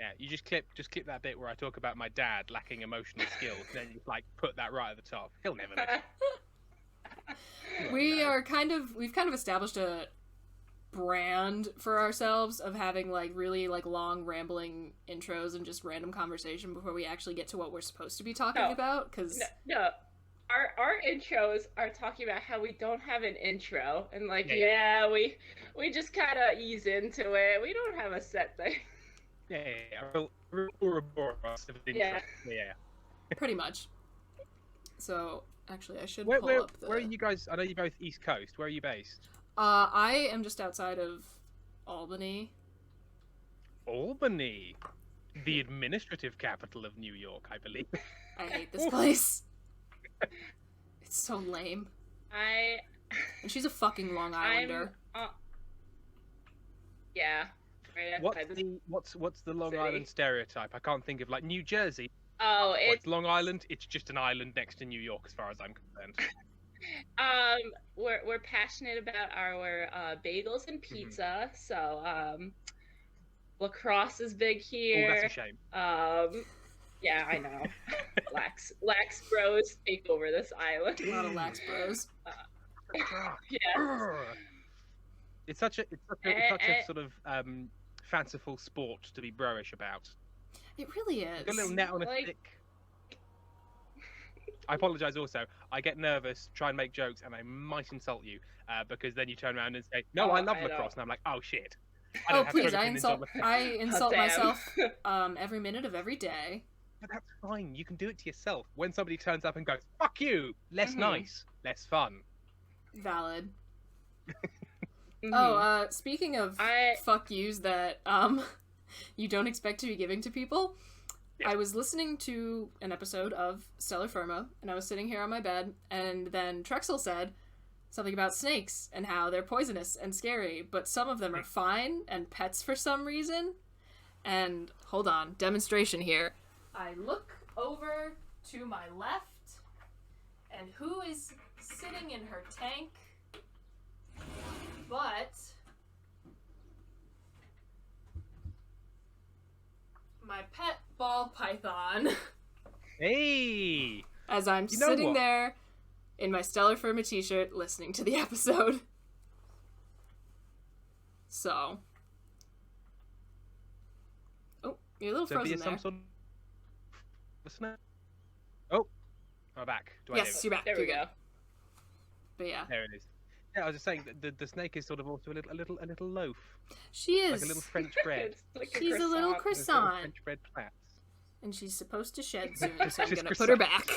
Yeah, you just clip that bit where I talk about my dad lacking emotional skills, then you like put that right at the top. He'll never listen. We've kind of established a brand for ourselves of having like really like long rambling intros and just random conversation before we actually get to what we're supposed to be talking about. Because no. Our intros are talking about how we don't have an intro and like we just kind of ease into it. We don't have a set thing. Yeah. Pretty much. So actually, I should pull up the... Where are you guys? I know you're both East Coast. Where are you based? I am just outside of Albany. Albany, the administrative capital of New York, I believe. I hate this place. It's so lame. And she's a fucking Long Islander. Yeah. Right. What's the Long Island stereotype? I can't think of like New Jersey. Oh, it's Long Island. It's just an island next to New York, as far as I'm concerned. We're passionate about our bagels and pizza. So lacrosse is big here. Oh, that's a shame. Yeah, I know. lax bros take over this island. A lot of lax bros. Yeah. It's such a sort of fanciful sport to be bro-ish about. It really is. A little net on a stick. I apologise also. I get nervous, try and make jokes, and I might insult you because then you turn around and say, no, I love lacrosse. And I'm like, oh, shit. Oh, please, I insult myself every minute of every day. But that's fine. You can do it to yourself. When somebody turns up and goes, fuck you, less nice, less fun. Valid. Oh, speaking of fuck yous that you don't expect to be giving to people, I was listening to an episode of Stellar Firma, and I was sitting here on my bed, and then Trexel said something about snakes and how they're poisonous and scary, but some of them are fine and pets for some reason. And hold on, demonstration here. I look over to my left, and who is sitting in her tank but my pet ball python. Hey! As I'm sitting there in my Stellar Firma t-shirt listening to the episode. So. Oh, you're a little frozen there. Oh, I'm back. Yes, you're back. There we go. But yeah. There it is. Yeah, I was just saying that the snake is sort of also a little loaf. She is. Like a little French bread. She's a little croissant. French bread plats. And she's supposed to shed soon, so I'm going to put her back.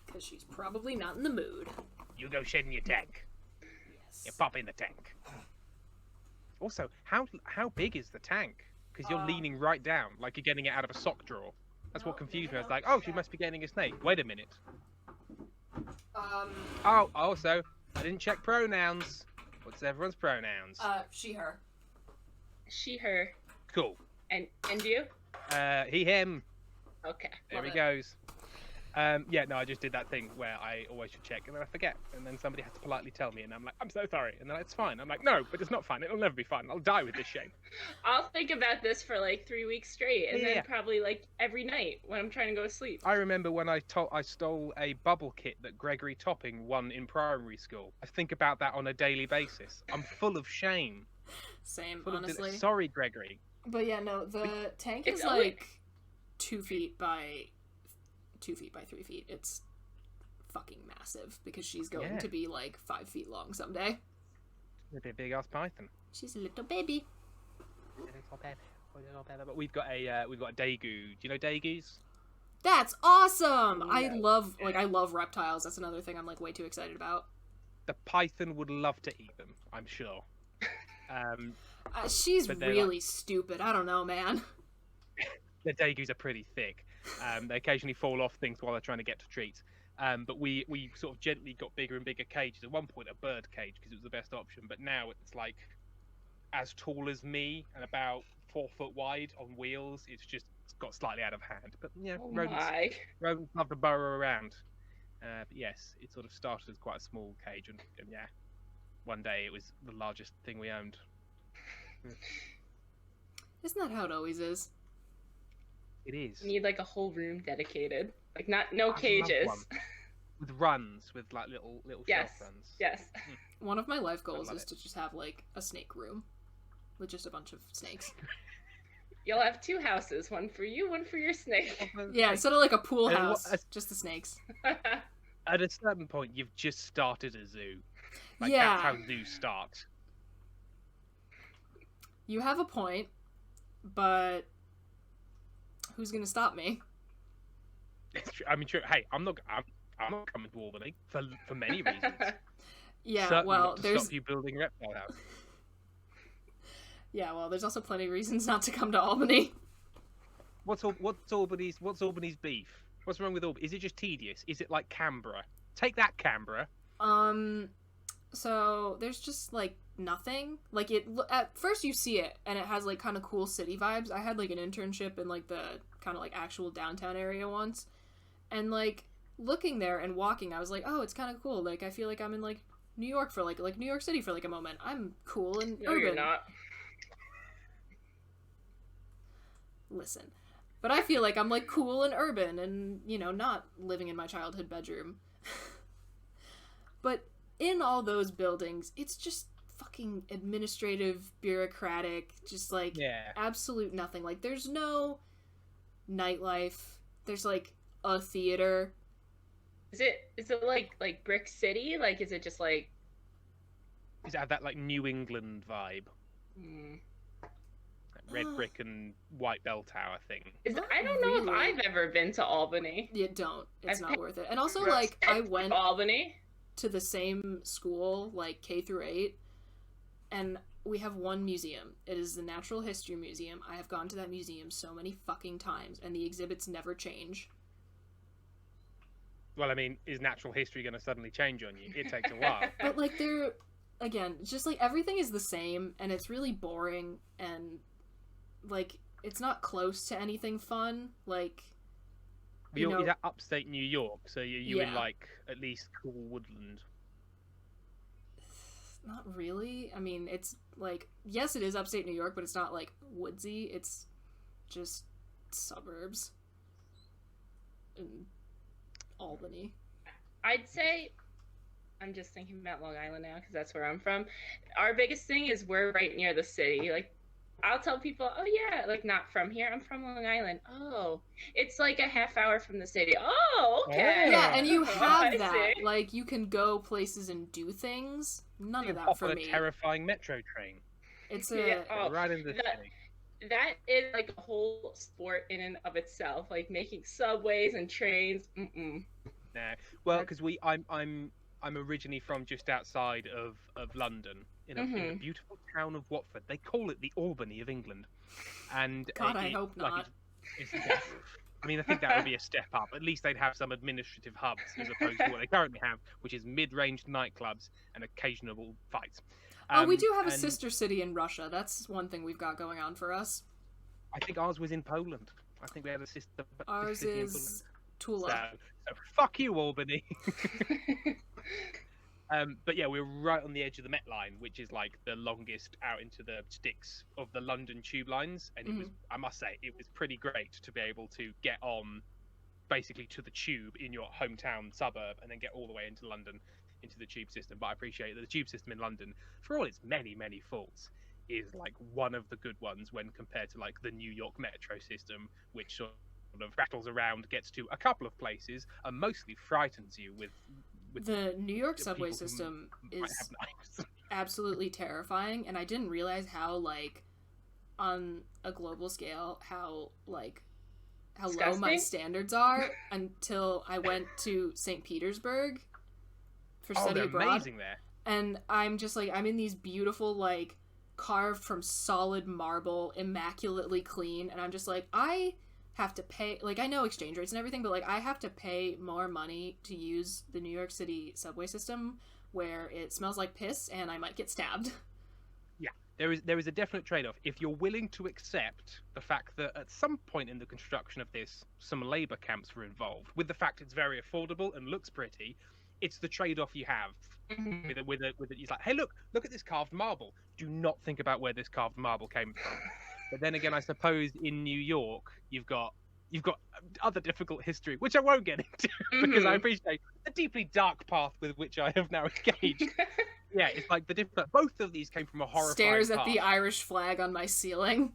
Because she's probably not in the mood. You go shed in your tank. Yes. You pop in the tank. Also, how big is the tank? Because you're leaning right down, like you're getting it out of a sock drawer. That's what confused me. I was like, oh, she must be getting a snake. Wait a minute. Oh, also, I didn't check pronouns. What's everyone's pronouns? She, her. She, her. Cool. And you? He, him. Okay. There he goes. Yeah, no, I just did that thing where I always should check and then I forget. And then somebody has to politely tell me and I'm like, I'm so sorry. And then it's fine. I'm like, no, but it's not fine. It'll never be fine. I'll die with this shame. I'll think about this for like 3 weeks straight and then probably like every night when I'm trying to go to sleep. I remember when I stole a bubble kit that Gregory Topping won in primary school. I think about that on a daily basis. I'm full of shame. Same, honestly. Sorry, Gregory. But yeah, no, the tank is like 2 feet by 2 feet by 3 feet. It's fucking massive because she's going to be like 5 feet long someday. She'll be a big ass python. She's a little baby. But we've got a daegu. Do you know dagus? That's awesome. I love reptiles. That's another thing I'm like way too excited about. The python would love to eat them, I'm sure. She's really stupid. I don't know, man. The dagus are pretty thick. They occasionally fall off things while they're trying to get to treats. But we sort of gently got bigger and bigger cages. At one point, a bird cage because it was the best option. But now it's like as tall as me and about 4 foot wide on wheels. It's got slightly out of hand. But yeah, rodents love to burrow around. But yes, it sort of started as quite a small cage, and yeah, one day it was the largest thing we owned. Isn't that how it always is? It is. You need like a whole room dedicated, like no cages. With runs, with like little Yes. shelf runs. Yes. One of my life goals is to just have like a snake room with just a bunch of snakes. You'll have 2 houses, one for you, one for your snake. Yeah, instead of like a pool house, just the snakes. At a certain point, you've just started a zoo. Like, yeah. That's how zoos start. You have a point, but who's gonna stop me? I mean, hey, I'm not coming to Albany for many reasons. Yeah, Certainly well, not to there's stop you building a reptile house. Yeah, well, there's also plenty of reasons not to come to Albany. What's Albany's beef? What's wrong with Albany? Is it just tedious? Is it like Canberra? Take that, Canberra. So there's just like nothing. Like at first you see it and it has like kind of cool city vibes. I had like an internship in like the kind of like actual downtown area once, and like looking there and walking, I was like, oh, it's kind of cool. Like I feel like I'm in like New York for like New York City for like a moment. I'm cool and urban. You're not. Listen, but I feel like I'm like cool and urban and, you know, not living in my childhood bedroom. But in all those buildings, it's just fucking administrative, bureaucratic, just like absolute nothing. Like there's no nightlife. There's like a theater. Is it like Brick City? Like is it just like Does it have that like New England vibe? Red brick and white bell tower thing. I don't know if I've ever been to Albany. You don't. It's not worth it. And also, like, I went Albany to the same school, like K through 8, and we have one museum. It is the Natural History Museum. I have gone to that museum so many fucking times, and the exhibits never change. Well, I mean, is natural history going to suddenly change on you? It takes a while. But like, again, just like everything is the same, and it's really boring, and like it's not close to anything fun. Like, you know, is that upstate New York? So you in like at least cool woodland? Not really. I mean, it's like, yes, it is upstate New York, but it's not like woodsy. It's just suburbs in Albany. I'd say, I'm just thinking about Long Island now because that's where I'm from. Our biggest thing is we're right near the city. Like, I'll tell people, oh yeah, like not from here. I'm from Long Island. Oh, it's like a half hour from the city. Oh, okay. Yeah, and you have that. Like, you can go places and do things. None of that for me. A terrifying metro train. It's right in the city. That is like a whole sport in and of itself. Like making subways and trains. No, well, because I'm originally from just outside of London. In a beautiful town of Watford. They call it the Albany of England. And God, I hope not. I mean, I think that would be a step up. At least they'd have some administrative hubs as opposed to what they currently have, which is mid-range nightclubs and occasional fights. We do have a sister city in Russia. That's one thing we've got going on for us. I think ours was in Poland. I think we had a sister. Ours is Tula. So fuck you, Albany. But yeah, we're right on the edge of the Met Line, which is like the longest out into the sticks of the London tube lines. And it was, I must say, it was pretty great to be able to get on basically to the tube in your hometown suburb and then get all the way into London, into the tube system. But I appreciate that the tube system in London, for all its many, many faults, is like one of the good ones when compared to like the New York metro system, which sort of rattles around, gets to a couple of places, and mostly frightens you with the New York subway system is absolutely terrifying, and I didn't realize how, like, on a global scale, how low my standards are until I went to St. Petersburg for study abroad. Amazing there. And I'm just like, I'm in these beautiful, like, carved from solid marble, immaculately clean, and I'm just like, I have to pay, like, I know exchange rates and everything, but like I have to pay more money to use the New York City subway system where it smells like piss and I might get stabbed. Yeah, there is a definite trade-off. If you're willing to accept the fact that at some point in the construction of this, some labor camps were involved, with the fact it's very affordable and looks pretty, it's the trade-off you have with it. It's like, hey, look at this carved marble. Do not think about where this carved marble came from. But then again, I suppose in New York, you've got You've got other difficult history, which I won't get into because I appreciate the deeply dark path with which I have now engaged. Yeah, it's like the different. Both of these came from a horrifying Stares at past. the Irish flag on my ceiling.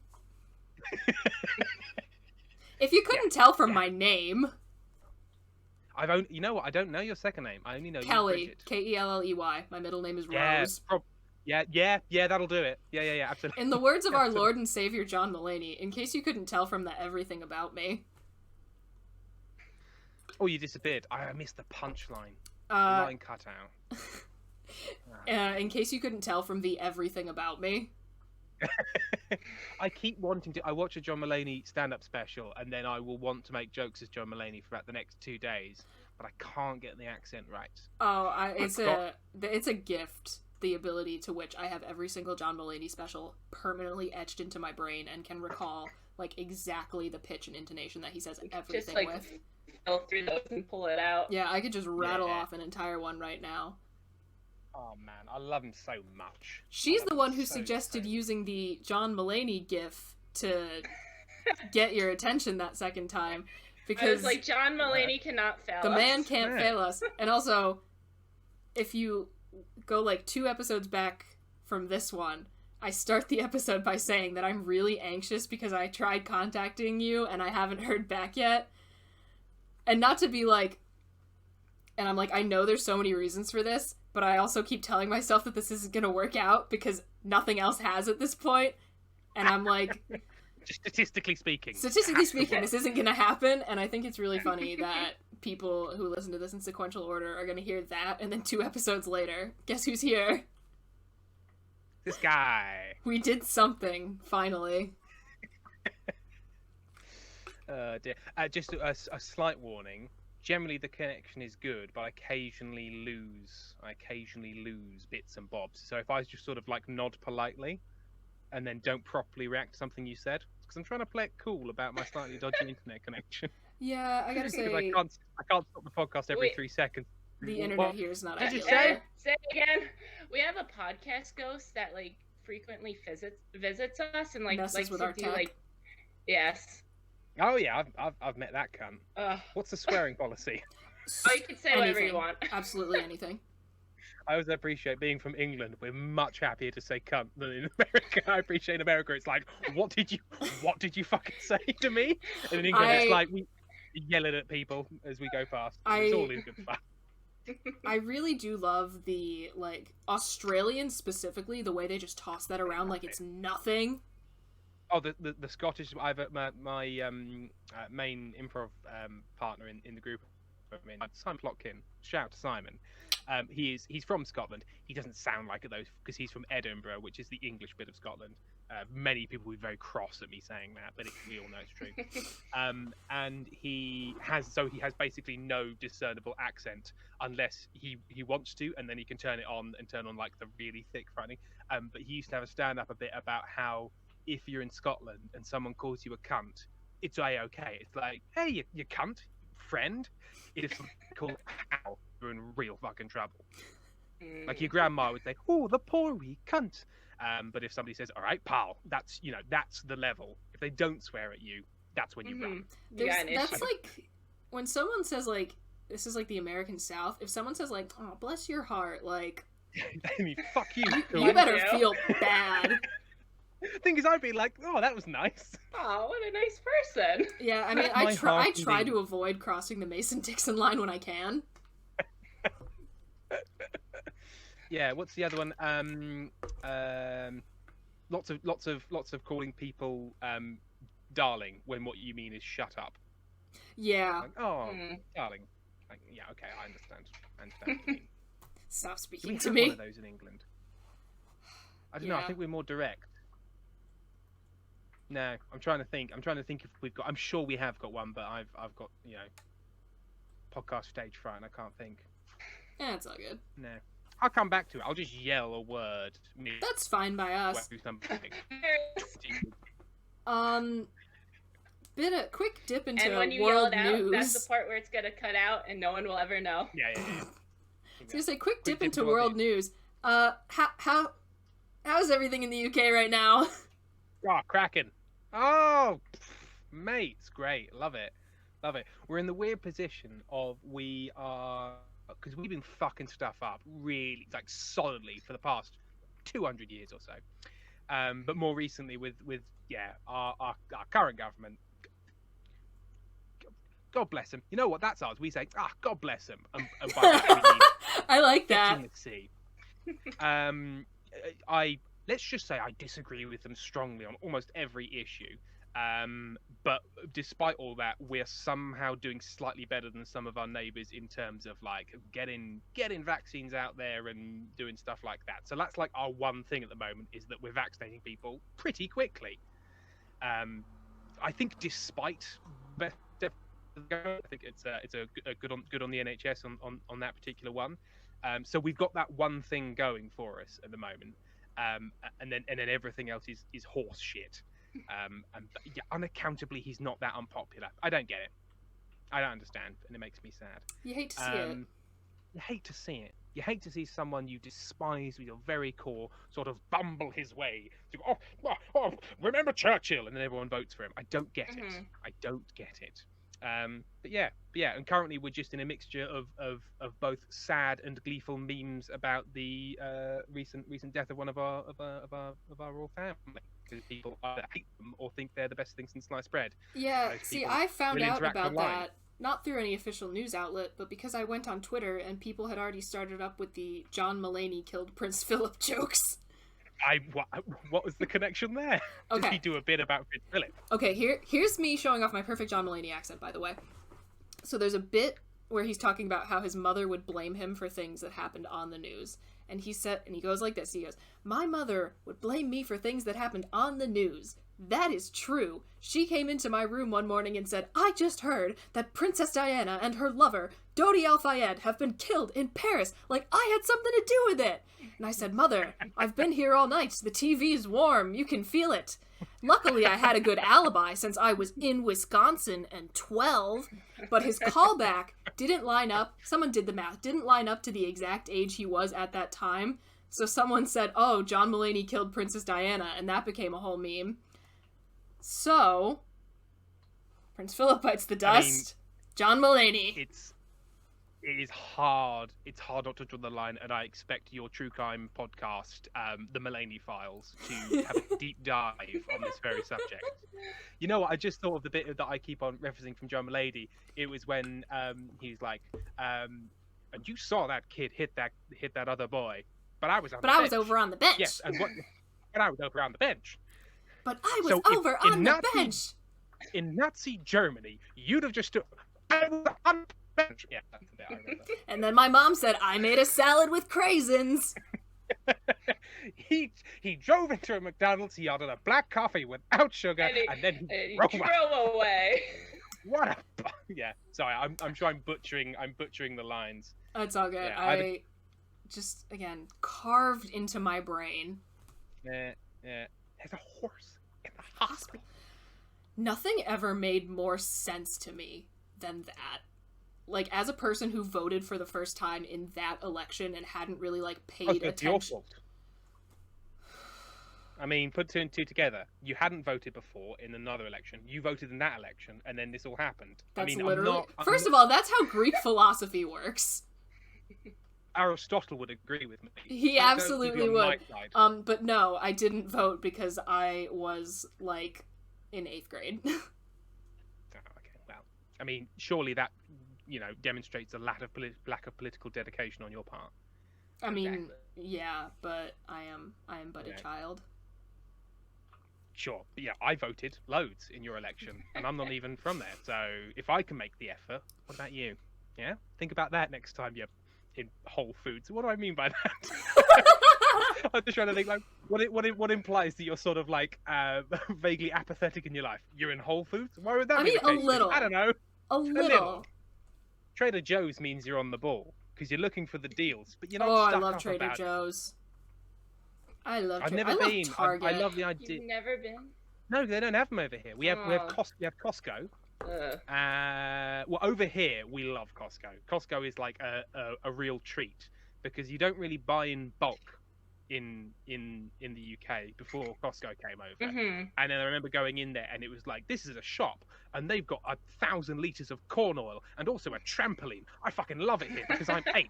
If you couldn't tell from my name, You know what? I don't know your second name. I only know Kelly, you, Bridget. Kelley. My middle name is Yeah, Rose. yeah, that'll do it. Yeah, absolutely. In the words of our Lord and Savior John Mulaney, in case you couldn't tell from the everything about me. Oh, you disappeared. I missed the punchline. The line cut out. In case you couldn't tell from the everything about me. I keep wanting to. I watch a John Mulaney stand-up special, and then I will want to make jokes as John Mulaney for about the next 2 days, but I can't get the accent right. Oh, it's a gift. The ability to which I have every single John Mulaney special permanently etched into my brain and can recall like exactly the pitch and intonation that he says everything just, like, with. Fill through those and pull it out. Yeah, I could just rattle off an entire one right now. Oh man, I love him so much. She's the one who suggested using the John Mulaney gif to get your attention that second time. Because I was like, John Mulaney cannot fail us. The man can't fail us. And also, if you go like 2 episodes back from this one, I start the episode by saying that I'm really anxious because I tried contacting you and I haven't heard back yet. And not to be like, and I'm like, I know there's so many reasons for this, but I also keep telling myself that this isn't going to work out because nothing else has at this point. And I'm like... Statistically speaking, this isn't going to happen. And I think it's really funny that people who listen to this in sequential order are going to hear that. And then 2 episodes later, guess who's here? This guy. We did something, finally. Dear. Just a slight warning. Generally, the connection is good, but I occasionally lose bits and bobs. So if I just sort of like nod politely, and then don't properly react to something you said, because I'm trying to play it cool about my slightly dodgy internet connection. Yeah, I gotta say, I can't stop the podcast every 3 seconds. The internet here is not. Did you say it again? We have a podcast ghost that like frequently visits us and like messes likes with to our do tech. like, yes. Oh yeah, I've met that cunt. What's the swearing policy? Oh, you can say whatever you want. Absolutely anything. I always appreciate being from England. We're much happier to say cunt than in America. I appreciate in America it's like, what did you fucking say to me? And in England it's like we yell it at people as we go past. It's all in good fun. I really do love the like Australians specifically, the way they just toss that around like it's nothing. Oh, the Scottish. I've my main improv partner in the group. Simon Plotkin. Shout out to Simon. He's from Scotland. He doesn't sound like it though, because he's from Edinburgh, which is the English bit of Scotland. Many people will be very cross at me saying that, but we all know it's true. And he has basically no discernible accent unless he wants to, and then he can turn on like the really thick frightening. But he used to have a stand up a bit about how if you're in Scotland and someone calls you a cunt, it's okay. It's like, hey, you cunt, friend. If someone called how, you're in real fucking trouble. Like your grandma would say, oh, the poor wee cunt. But if somebody says, all right, pal, that's the level. If they don't swear at you, that's when you run. That's like when someone says like, this is like the American South. If someone says like, oh, bless your heart, like, I mean, fuck you. You better feel bad. Thing is, I'd be like, oh, that was nice. Oh, what a nice person. Yeah, I mean, I try to avoid crossing the Mason-Dixon line when I can. Yeah, what's the other one? Lots of calling people darling when what you mean is shut up. Yeah. Like, oh, darling. Like, yeah, okay, I understand what you mean. Stop speaking to me. One of those in England. I don't know. I think we're more direct. No, I'm trying to think if we've got. I'm sure we have got one, but I've got podcast stage fright, and I can't think. Yeah, it's all good. No, I'll come back to it. I'll just yell a word. That's fine by us. Quick dip into and when you world yell it out, news. that's the part where it's gonna cut out, and no one will ever know. Yeah. I was gonna say, quick dip into world news. How's everything in the UK right now? Oh, cracking. Oh, Mate, it's great. Love it. Love it. We're in the weird position of because we've been fucking stuff up really, like, solidly for the past 200 years or so. But more recently with our current government, God bless him. You know what? That's ours. We say, God bless him. And by that we mean I like that. the sea. Let's just say I disagree with them strongly on almost every issue. But despite all that, we're somehow doing slightly better than some of our neighbours in terms of like getting vaccines out there and doing stuff like that. So that's like our one thing at the moment, is that we're vaccinating people pretty quickly. I think despite I think it's a good on the NHS on that particular one. So we've got that one thing going for us at the moment, and then everything else is horse shit. And yeah, unaccountably, he's not that unpopular. I don't get it. I don't understand, and it makes me sad. You hate to see it. You hate to see it. You hate to see someone you despise with your very core sort of bumble his way to remember Churchill, and then everyone votes for him. I don't get it. I don't get it. But yeah, and currently we're just in a mixture of both sad and gleeful memes about the recent death of one of our royal family, because people either hate them or think they're the best thing since sliced bread. Yeah, see, I found out about that not through any official news outlet, but because I went on Twitter and people had already started up with the John Mulaney killed Prince Philip jokes. What was the connection there? Okay. Did he do a bit about Prince Philip? Okay, here's me showing off my perfect John Mulaney accent, by the way. So there's a bit where he's talking about how his mother would blame him for things that happened on the news. And he goes like this, he goes, "My mother would blame me for things that happened on the news. That is true. She came into my room one morning and said, 'I just heard that Princess Diana and her lover, Dodi Al-Fayed, have been killed in Paris, like I had something to do with it.' And I said, 'Mother, I've been here all night. The TV's warm. You can feel it.' Luckily, I had a good alibi since I was in Wisconsin and 12, but his callback didn't line up. Someone did the math. Didn't line up to the exact age he was at that time. So someone said, 'Oh, John Mulaney killed Princess Diana,' and that became a whole meme. So, Prince Philip bites the dust. John Mulaney. It is hard. It's hard not to draw the line, and I expect your true crime podcast, The Mulaney Files, to have a deep dive on this very subject. You know what? I just thought of the bit that I keep on referencing from John Mulaney. It was when he's like, "And you saw that kid hit that other boy, but I was on. But I was over on the bench. Yes, and I was over on the bench. But I was over on the bench. In Nazi Germany, you'd have just stood. I was on the bench. Yeah, that's the bit I remember. And then my mom said, 'I made a salad with craisins.'" He drove into a McDonald's. He ordered a black coffee without sugar, and then he drove away. What a yeah. Sorry, I'm sure I'm butchering the lines. It's all good. Yeah, I just again carved into my brain. Yeah. There's a horse in the hospital. Nothing ever made more sense to me than that. Like, as a person who voted for the first time in that election and hadn't really, like, paid attention. Your fault. I mean, put two and two together. You hadn't voted before in another election. You voted in that election, and then this all happened. That's First of all, that's how Greek philosophy works. Aristotle would agree with me. He absolutely would. But no, I didn't vote because I was, like, in 8th grade. Okay, well, I mean, surely that, demonstrates a lack of political dedication on your part. I mean, yeah, but I am but a child. Sure, but yeah, I voted loads in your election, and I'm not even from there. So if I can make the effort, what about you? Yeah, think about that next time you're in Whole Foods. What do I mean by that? I'm just trying to think, like, what implies that you're sort of like vaguely apathetic in your life. You're in Whole Foods. Why would that? I mean, a little. I don't know. A little. Trader Joe's means you're on the ball because you're looking for the deals, but you're not. Oh, stuck I love up Trader about Joe's. I love. I've never been. Target. I love the idea. You've never been? No, they don't have them over here. We have Costco. Well, over here we love Costco. Costco is like a real treat because you don't really buy in bulk in the UK before Costco came over. Mm-hmm. And then I remember going in there, and it was like, this is a shop, and they've got 1,000 liters of corn oil and also a trampoline. I fucking love it here because I'm 8.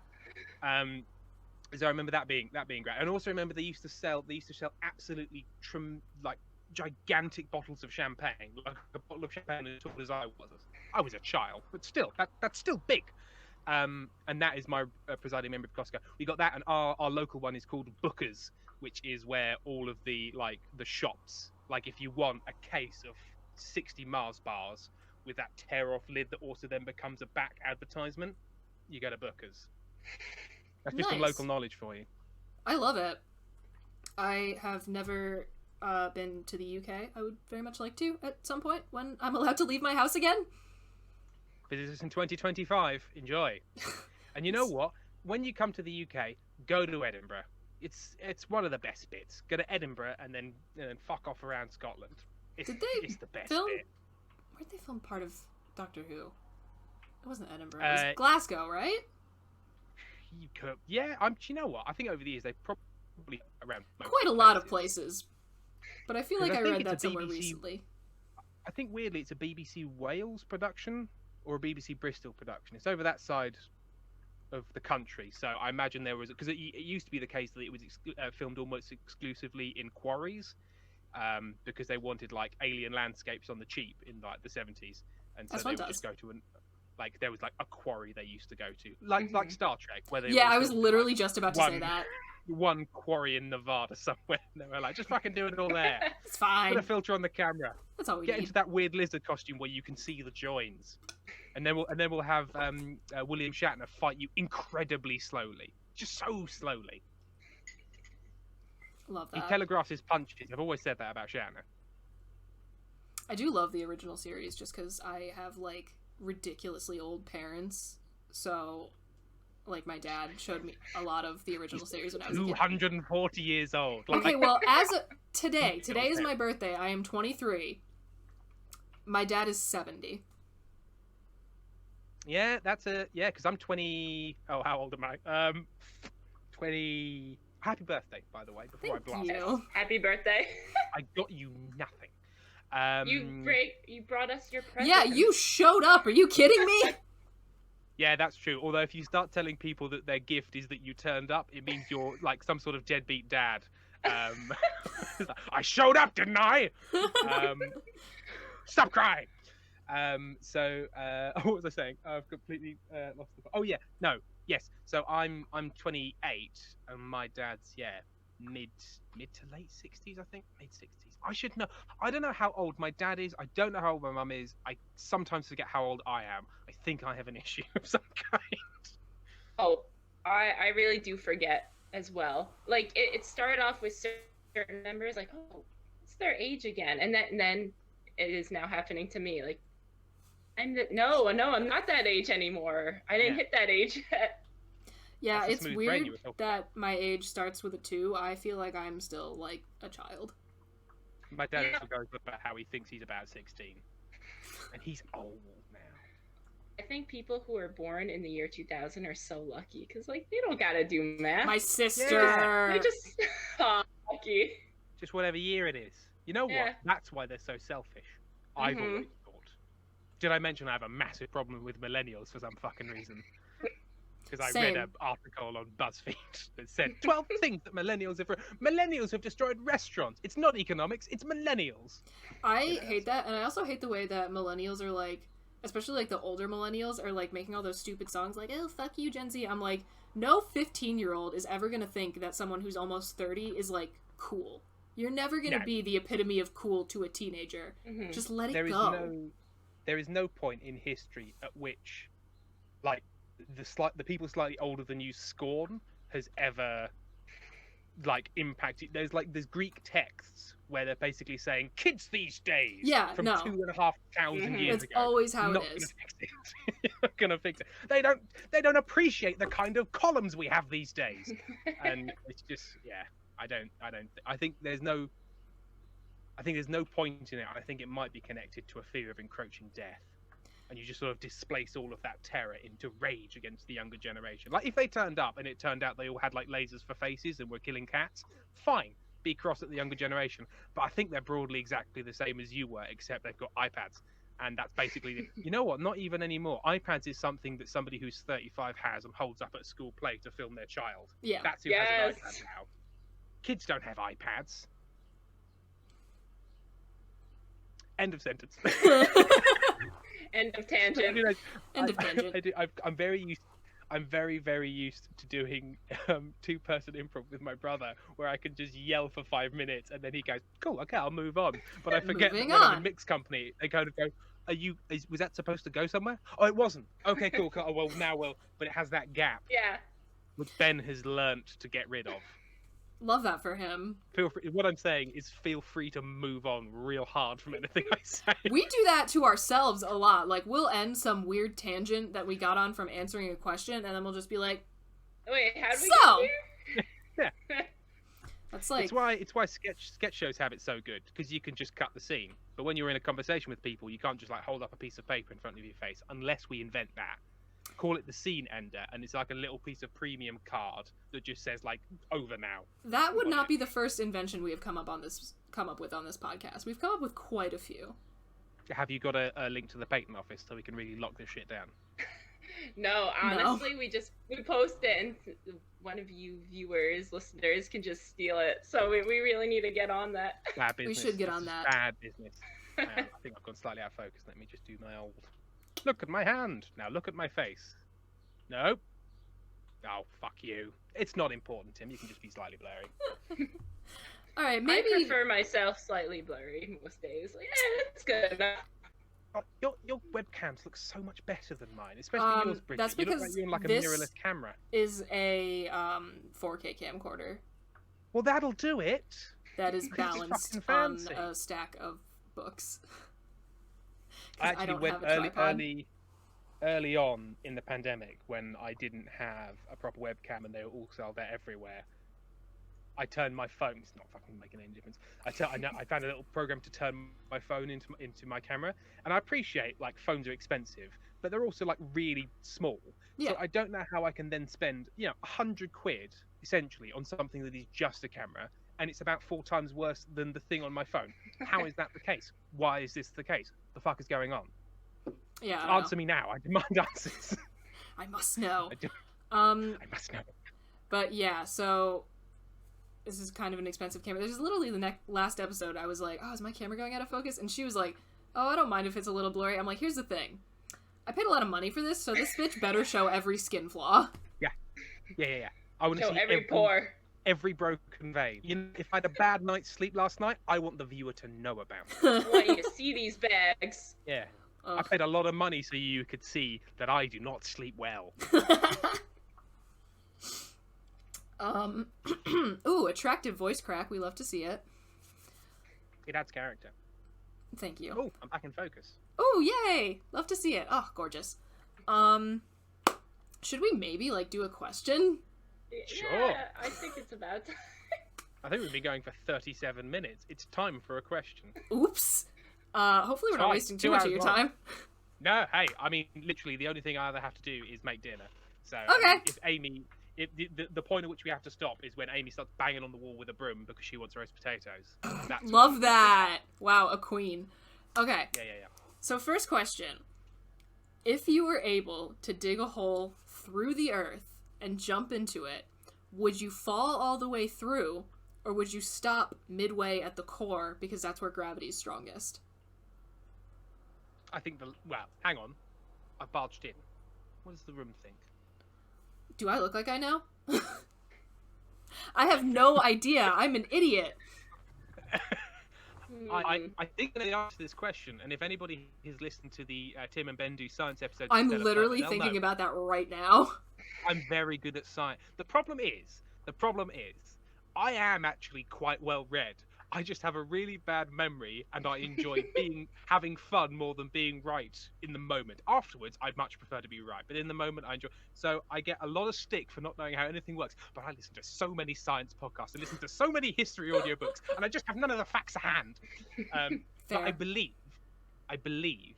So I remember that being great. And also remember they used to sell absolutely gigantic bottles of champagne, like a bottle of champagne as tall as I was. I was a child, but still, that's still big. And that is my presiding member of Costco. We got that, and our local one is called Booker's, which is where all of the shops, like if you want a case of 60 Mars bars with that tear-off lid that also then becomes a back advertisement, you go to Booker's. That's just some local knowledge for you. I love it. I have never been to the UK. I would very much like to at some point when I'm allowed to leave my house again. Visit us in 2025. Enjoy. And you know what? When you come to the UK, go to Edinburgh. It's one of the best bits. Go to Edinburgh and then fuck off around Scotland. It's the best bit. Where'd they film part of Doctor Who? It wasn't Edinburgh. It was Glasgow, right? You could, yeah. You know what? I think over the years they've probably around quite a lot of places. But I feel like I read that somewhere recently. I think weirdly it's a BBC Wales production or a BBC Bristol production. It's over that side of the country, so I imagine there was, because it used to be the case that it was filmed almost exclusively in quarries, because they wanted like alien landscapes on the cheap in like the 70s, and so they would just go to there was like a quarry they used to go to, like Star Trek, where they I was literally just about to say that. One quarry in Nevada somewhere. And they were like, just fucking do it all there. It's fine. Put a filter on the camera. That's all we Get need. into that weird lizard costume where you can see the joins, and then we'll have William Shatner fight you incredibly slowly, just so slowly. Love that. He telegraphs his punches. I've always said that about Shatner. I do love the original series just because I have like ridiculously old parents, so like my dad showed me a lot of the original series when I was a kid. 240 years old. Okay, well, today is my birthday. I am 23. My dad is 70. Yeah, because I'm 20. Oh, how old am I? 20. Happy birthday, by the way. Before I blast you. Happy birthday. I got you nothing. You brought us your present. Yeah, you showed up. Are you kidding me? Yeah, that's true. Although if you start telling people that their gift is that you turned up, it means you're like some sort of deadbeat dad. I showed up, didn't I? Stop crying. What was I saying? I've completely lost the. Oh yeah, no, yes. So I'm 28, and my dad's mid to late 60s, I think, mid 60s. I should know. I don't know how old my dad is. I don't know how old my mum is. I sometimes forget how old I am. I think I have an issue of some kind. Oh, I really do forget as well. Like it started off with certain members, like, oh, it's their age again, and then it is now happening to me. Like, no, I'm not that age anymore. I didn't hit that age yet. Yeah, it's weird that my age starts with a 2. I feel like I'm still like a child. My dad also goes about how he thinks he's about 16, and he's old now. I think people who are born in the year 2000 are so lucky because like they don't gotta do math. My sister. They're just lucky. Just whatever year it is. You know what? That's why they're so selfish. I've always thought. Did I mention I have a massive problem with millennials for some fucking reason? Because I read an article on BuzzFeed that said 12 things that millennials have destroyed restaurants. It's not economics, it's millennials. I hate that, and I also hate the way that millennials are like, especially like the older millennials are like making all those stupid songs like, oh, fuck you, Gen Z. I'm like, no 15-year-old is ever gonna think that someone who's almost 30 is like cool. You're never gonna be the epitome of cool to a teenager. Mm-hmm. Just let it go. There is no point in history at which, like, the people slightly older than you scorn has ever like impacted. There's Greek texts where they're basically saying kids these days from 2,500 years ago. That's always how it is. You're not gonna fix it. They don't appreciate the kind of columns we have these days. And it's just I think there's no point in it. I think it might be connected to a fear of encroaching death. and you just sort of displace all of that terror into rage against the younger generation. Like if they turned up and it turned out they all had like lasers for faces and were killing cats, fine, be cross at the younger generation. But I think they're broadly exactly the same as you were, except they've got iPads. And that's basically, you know what, not even anymore. iPads is something that somebody who's 35 has and holds up at school play to film their child. Yeah. That's who has an iPad now. Kids don't have iPads. End of sentence. End of tangent. End of tangent. I'm very, very used to doing two-person improv with my brother, where I can just yell for 5 minutes and then he goes, "Cool, okay, I'll move on." But I forget that when I'm in mixed company, they kind of go, was that supposed to go somewhere? Oh, it wasn't. Okay, cool. Oh, well, now will. But it has that gap. Yeah. Which Ben has learnt to get rid of. Love that for him. Feel free, what I'm saying is feel free to move on real hard from anything I say. We do that to ourselves a lot. Like, we'll end some weird tangent that we got on from answering a question, and then we'll just be like, "Wait, how did we get here?" Yeah. That's like... It's why sketch shows have it so good, because you can just cut the scene. But when you're in a conversation with people, you can't just like hold up a piece of paper in front of your face, unless we invent that. Call it the scene ender, and it's like a little piece of premium card that just says like "over now." That would not be the first invention we have come up with on this podcast. We've come up with quite a few. Have you got a link to the patent office so we can really lock this shit down? No, honestly, we post it, and one of you viewers, listeners, can just steal it. So we really need to get on that. Bad business. We should get on that. Bad business. I think I've gone slightly out of focus. Let me just do my old. Look at my hand. Now look at my face. No. Oh, fuck you. It's not important, Tim. You can just be slightly blurry. All right, maybe... I prefer myself slightly blurry most days. Like, it's good enough. Oh, your webcams look so much better than mine, especially yours, Bridget. That's because you look like you're on like a mirrorless camera. Is a 4K camcorder. Well, that'll do it. That is balanced on a stack of books. I actually went early on in the pandemic when I didn't have a proper webcam and they were all sold out everywhere. I turned my phone. It's not fucking making any difference. I found a little program to turn my phone into my camera, and I appreciate like phones are expensive, but they're also like really small. Yeah. So I don't know how I can then spend £100 essentially on something that is just a camera, and it's about 4 times worse than the thing on my phone. How is that the case? Why is this the case? The fuck is going on? Yeah. Answer me now. I demand answers. I must know. I must know. But yeah, so this is kind of an expensive camera. There's literally the last episode I was like, "Oh, is my camera going out of focus?" And she was like, "Oh, I don't mind if it's a little blurry." I'm like, "Here's the thing. I paid a lot of money for this, so this bitch better show every skin flaw." Yeah. I want to see every pore. Every broken vein. If I had a bad night's sleep last night, I want the viewer to know about it. I want you to see these bags. Yeah. Ugh. I paid a lot of money so you could see that I do not sleep well. Ooh, attractive voice crack. We love to see it. It adds character. Thank you. Oh, I'm back in focus. Oh, yay! Love to see it. Oh, gorgeous. Should we maybe do a question? Sure. Yeah, I think it's about time. I think we've been going for 37 minutes. It's time for a question. Oops. Hopefully we're not wasting too much of your time. No, hey, I mean, literally, the only thing I either have to do is make dinner. So, okay. If Amy... the point at which we have to stop is when Amy starts banging on the wall with a broom because she wants roast potatoes. Love that. Wow, a queen. Okay. Yeah. So first question. If you were able to dig a hole through the earth and jump into it, would you fall all the way through, or would you stop midway at the core because that's where gravity is strongest? I think hang on. I barged in. What does the room think? Do I look like I know? I have no idea. I'm an idiot. I think they answer this question, and if anybody has listened to the Tim and Ben do science episodes, I'm literally thinking about that right now. I'm very good at science. The problem is, I am actually quite well read. I just have a really bad memory, and I enjoy having fun more than being right in the moment. Afterwards, I'd much prefer to be right, but in the moment, I enjoy. So I get a lot of stick for not knowing how anything works. But I listen to so many science podcasts, and listen to so many history audiobooks, and I just have none of the facts at hand. But I believe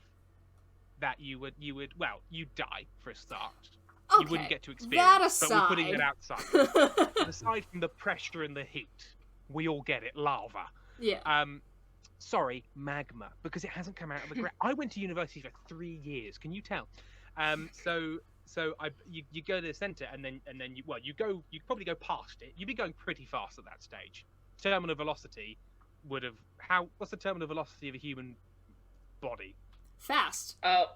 that you would you'd die for a start. Okay, You wouldn't get to that experience, aside. but we're putting it outside. Aside from the pressure and the heat, we all get it. Lava. Yeah. Sorry, magma, because it hasn't come out of the ground. I went to university for 3 years. Can you tell? So you go to the center, and then you probably go past it. You'd be going pretty fast at that stage. Terminal velocity would have what's the terminal velocity of a human body? Fast. Oh,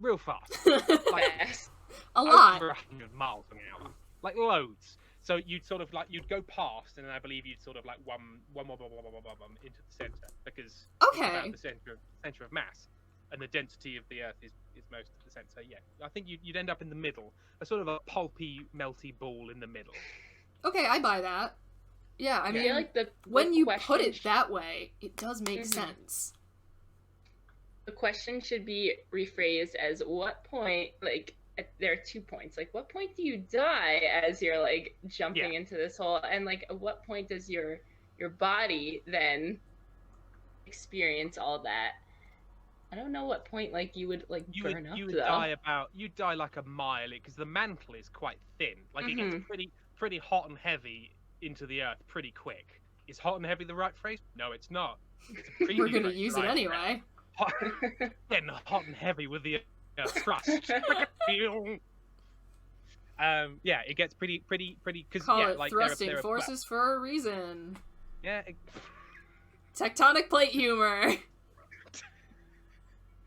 Real fast. fast. A lot. Over 100 miles an hour. Like loads. So you'd sort of you'd go past, and then I believe you'd sort of one more into the center, because it's about the center of mass, and the density of the Earth is most of the center. So yeah, I think you'd end up in the middle, a sort of a pulpy, melty ball in the middle. Okay, I buy that. Yeah, I mean, like when you put it that way, it does make sense. The question should be rephrased as what point, there are 2 points. Like, what point do you die as you're, jumping into this hole? And, at what point does your body then experience all that? I don't know what point, you would, burn up, though. You'd die like a mile, because the mantle is quite thin. It gets pretty hot and heavy into the Earth pretty quick. Is hot and heavy the right phrase? No, it's not. It's We're going to use it anyway. Getting hot and heavy with the thrust. Yeah, it gets pretty because call it thrusting forces for a reason. Yeah. Tectonic plate humor.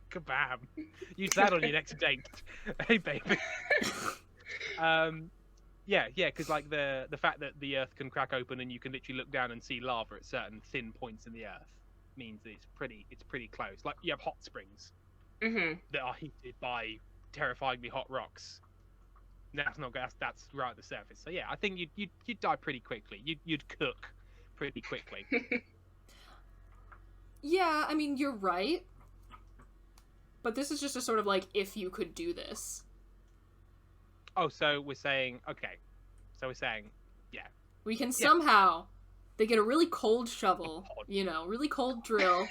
Kabam! Use that on your next date. Hey, baby. Yeah, because the fact that the Earth can crack open and you can literally look down and see lava at certain thin points in the Earth means that it's pretty close. Like, you have hot springs that are heated by terrifyingly hot rocks. That's right at the surface. So yeah, I think you'd die pretty quickly. You'd cook pretty quickly. Yeah, I mean, you're right. But this is just a sort of if you could do this. Oh, so we're saying yeah. We can somehow. They get a really cold shovel, really cold drill,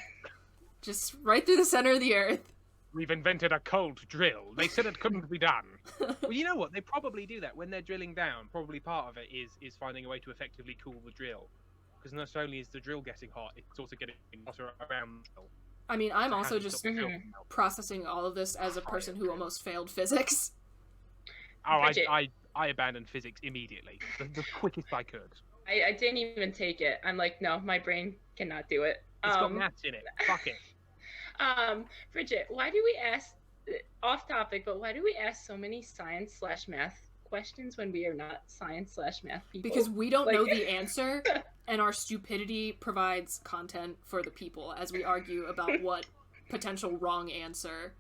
just right through the center of the Earth. We've invented a cold drill. They said it couldn't be done. Well, you know what? They probably do that when they're drilling down. Probably part of it is finding a way to effectively cool the drill, because not only is the drill getting hot, it's also getting hotter around the drill. I mean, I'm also just processing all of this as a person who almost failed physics. Oh, I abandoned physics immediately, the quickest I could. I didn't even take it. I'm like, no, my brain cannot do it. It's got maths in it. Fuck it. Bridget, why do we ask, off topic, but why do we ask so many science/math questions when we are not science/math people? Because we don't know the answer, and our stupidity provides content for the people as we argue about what potential wrong answer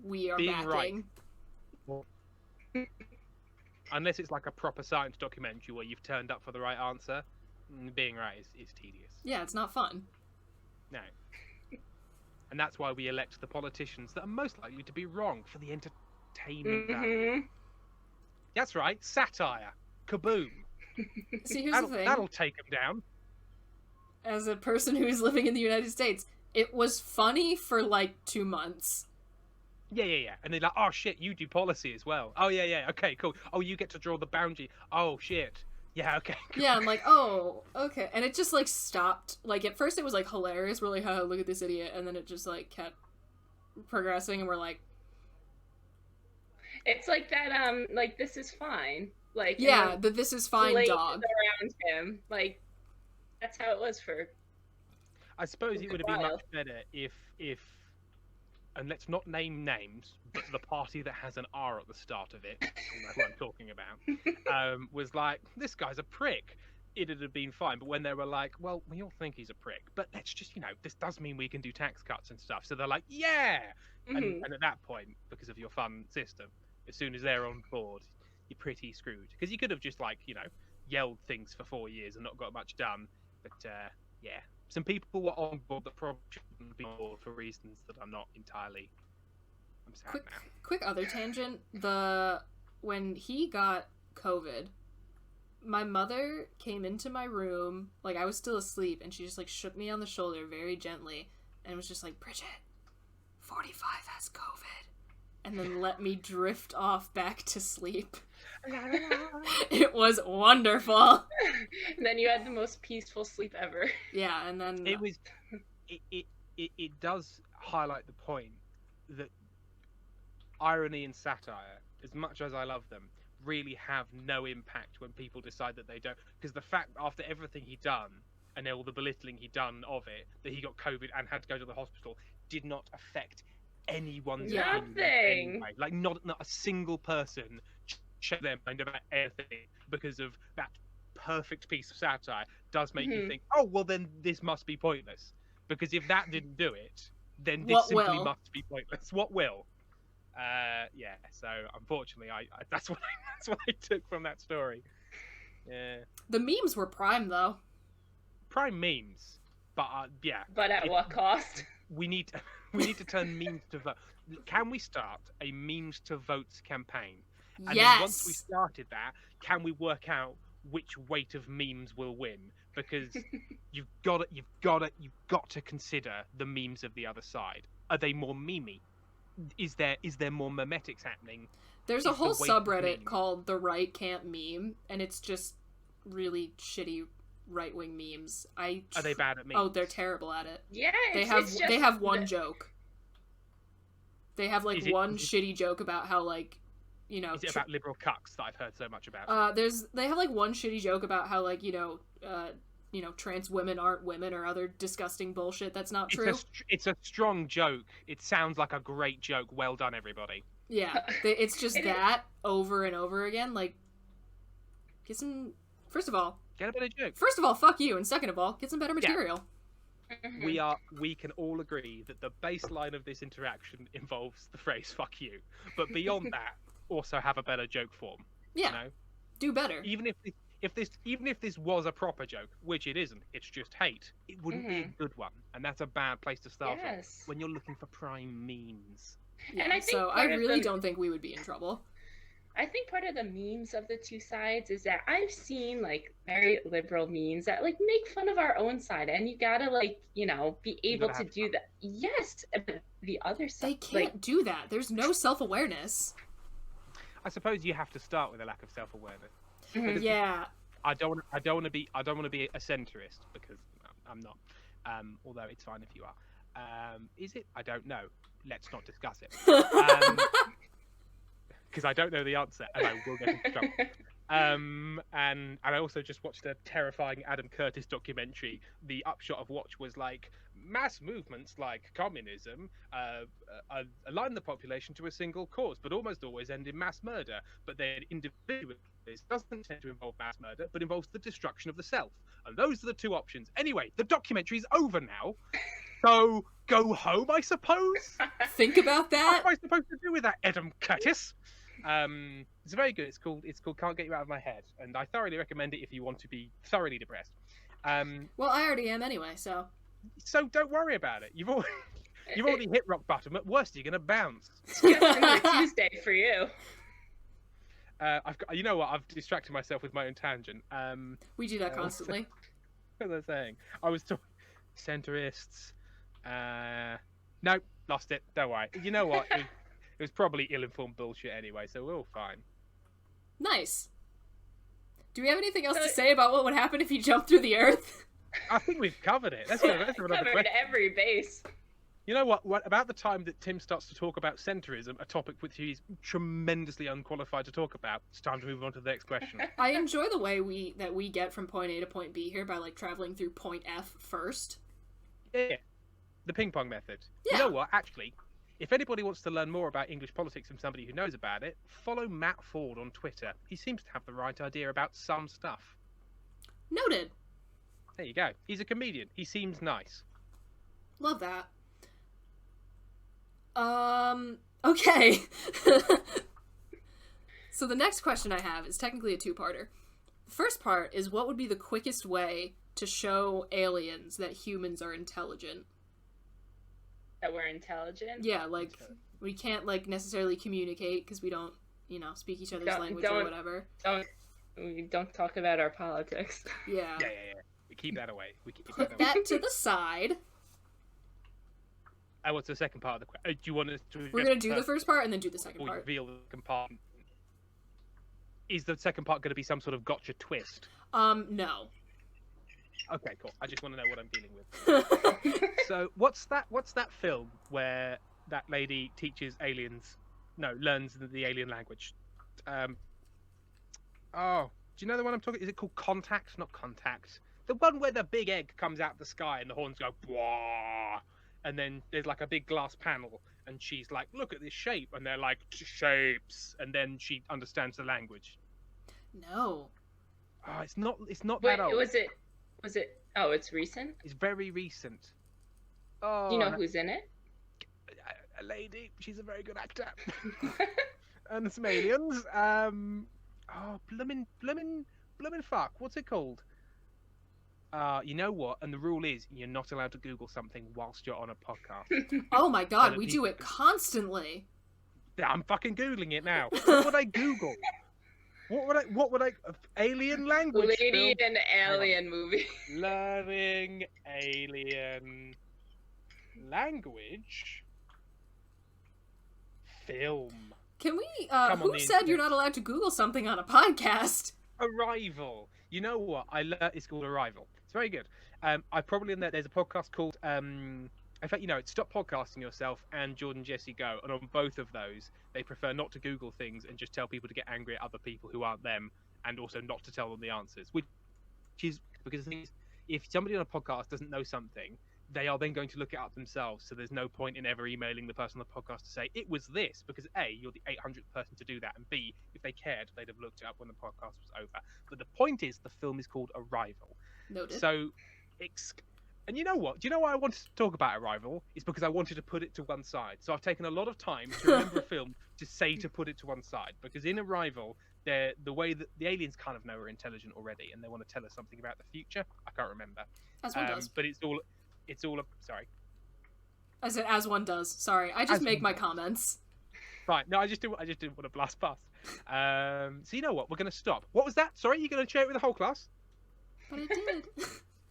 we are backing. Right. Well, unless it's like a proper science documentary where you've turned up for the right answer, being right is tedious. Yeah, it's not fun. No. And that's why we elect the politicians that are most likely to be wrong for the entertainment value. That's right, satire. Kaboom. See, here's the thing. That'll take them down. As a person who's living in the United States, it was funny for 2 months. Yeah. And they're like, oh shit, you do policy as well. Oh yeah, okay, cool. Oh, you get to draw the boundary. Oh shit. Yeah, okay. Yeah, I'm like, oh, okay. And it just stopped. At first it was hilarious. We're like, oh, look at this idiot. And then it just kept progressing, and we're like, it's like that, this is fine. Yeah, the this is fine dog. Around him. That's how it was for. I suppose it would have been much better if and let's not name names, but the party that has an R at the start of it, you know who I'm talking about, was like, this guy's a prick. It'd have been fine, but when they were like, well, we all think he's a prick, but let's just, this does mean we can do tax cuts and stuff. So they're like, yeah! And at that point, because of your fun system, as soon as they're on board, you're pretty screwed. Because you could have just, yelled things for 4 years and not got much done. But, yeah. Some people were on board that probably shouldn't be on board for reasons that I'm not entirely. I'm sad now. Quick other tangent. When he got COVID, my mother came into my room, I was still asleep, and she just shook me on the shoulder very gently, and was just like, Bridget, 45 has COVID. And then let me drift off back to sleep. It was wonderful. And then you had the most peaceful sleep ever. Yeah, and then... It does highlight the point that irony and satire, as much as I love them, really have no impact when people decide that they don't. Because the fact, after everything he'd done, and all the belittling he'd done of it, that he got COVID and had to go to the hospital, did not affect anyone's opinion anyway. Like, not a single person changed their mind about anything because of that perfect piece of satire. Does make you think, oh, well, then this must be pointless. Because if that didn't do it, then this simply must be pointless. What will? Yeah. So unfortunately, that's what I took from that story. Yeah. The memes were prime though. Prime memes, but yeah. But at what cost? We need to turn memes to vote. Can we start a memes to votes campaign? And then once we started that, can we work out which weight of memes will win? Because you've got to consider the memes of the other side. Are they more memey? Is there more memetics happening? There's a whole subreddit called The Right Can't Meme, and it's just really shitty right-wing memes. Are they bad at memes? Oh, they're terrible at it. Yeah, they have one joke. They have like one shitty joke about how, like, you know, is it about liberal cucks that I've heard so much about? They have like one shitty joke about how, like, you know, trans women aren't women or other disgusting bullshit that's not true. It's a strong joke. It sounds like a great joke. Well done, everybody. Yeah, it's just that over and over again. Like, get some. First of all, get a better joke. First of all, fuck you, and second of all, get some better material. Yeah. We can all agree that the baseline of this interaction involves the phrase "fuck you," but beyond that, also have a better joke form. Yeah, you know? Do better. Even if this was a proper joke, which it isn't, it's just hate, it wouldn't be a good one, and that's a bad place to start from when you're looking for prime memes. Yeah, and I really don't think we would be in trouble. I think part of the memes of the two sides is that I've seen like very liberal memes that like make fun of our own side, and you gotta like, you know, be able to do that. Yes, but the other side, they can't do that. There's no self-awareness. I suppose you have to start with a lack of self-awareness. Yeah. I don't want to be a centrist, because I'm not. Although it's fine if you are. Is it? I don't know. Let's not discuss it. Because I don't know the answer, and I will get into trouble. And I also just watched a terrifying Adam Curtis documentary. The upshot of which was like, mass movements like communism align the population to a single cause, but almost always end in mass murder. But then individualism doesn't tend to involve mass murder, but involves the destruction of the self. And those are the two options. Anyway, the documentary's over now. So go home, I suppose. Think about that. What am I supposed to do with that, Adam Curtis? It's very good. It's called Can't Get You Out of My Head, and I thoroughly recommend it if you want to be thoroughly depressed. Well, I already am anyway, so don't worry about it. You've already hit rock bottom. At worst, you're gonna bounce. It's just Tuesday for you. You know what? I've distracted myself with my own tangent. We do that constantly. What was I saying? I was talking centrists. Nope, lost it. Don't worry. You know what? It was probably ill-informed bullshit anyway, so we're all fine. Nice. Do we have anything else to say about what would happen if you jumped through the earth? I think we've covered it. Let's go another covered question. Every base. You know what? About the time that Tim starts to talk about centrism, a topic which he's tremendously unqualified to talk about, it's time to move on to the next question. I enjoy the way we get from point A to point B here by like traveling through point F first. Yeah. The ping pong method. Yeah. You know what? Actually, if anybody wants to learn more about English politics from somebody who knows about it, follow Matt Ford on Twitter. He seems to have the right idea about some stuff. Noted. There you go. He's a comedian. He seems nice. Love that. Okay. So the next question I have is technically a two-parter. The first part is, what would be the quickest way to show aliens that humans are intelligent? That we're intelligent? Yeah, like, we can't, like, necessarily communicate because we don't, you know, speak each other's language or whatever. We don't talk about our politics. Yeah. Yeah. We keep that away. Put that to the side. What's the second part of the question? Do you want us to? We're gonna do the first part and then do the second part. Reveal the compartment. Is the second part going to be some sort of gotcha twist? No. Okay, cool. I just want to know what I'm dealing with. So, what's that film where that lady teaches learns the alien language? Oh, do you know the one I'm talking? Is it called Contact? Not Contact. The one where the big egg comes out of the sky and the horns go bwah, and then there's like a big glass panel, and she's like, "Look at this shape," and they're like, "Shapes," and then she understands the language. No. Oh, it's not Wait, that old. was it? Oh, it's recent. It's very recent. Oh, Do you know who's in it? A lady. She's a very good actor. And some aliens. Oh, bloomin' fuck. What's it called? You know what? And the rule is you're not allowed to Google something whilst you're on a podcast. Oh my god, we do it constantly. I'm fucking Googling it now. What would I Google? What would I? Alien language. Lady in Alien movie. Learning alien language film. Can we? Who said you're not allowed to Google something on a podcast? Arrival. You know what? It's called Arrival. It's very good. I probably in there. There's a podcast called in fact, it's Stop Podcasting Yourself and Jordan Jesse Go, and on both of those, they prefer not to Google things and just tell people to get angry at other people who aren't them, and also not to tell them the answers. Which is because the thing is, if somebody on a podcast doesn't know something, they are then going to look it up themselves. So there's no point in ever emailing the person on the podcast to say it was this, because A, you're the 800th person to do that, and B, if they cared, they'd have looked it up when the podcast was over. But the point is, the film is called Arrival. Noted. So, and you know what? Do you know why I wanted to talk about Arrival? It's because I wanted to put it to one side. So I've taken a lot of time to remember a film to say to put it to one side. Because in Arrival, the way that the aliens kind of know we're intelligent already, and they want to tell us something about the future. I can't remember. As one does. But it's all. Sorry. I said as one does. Sorry, I just make my comments. Right. No, I just didn't want to blast past. So you know what? We're going to stop. What was that? Sorry, you're going to share it with the whole class? But I did.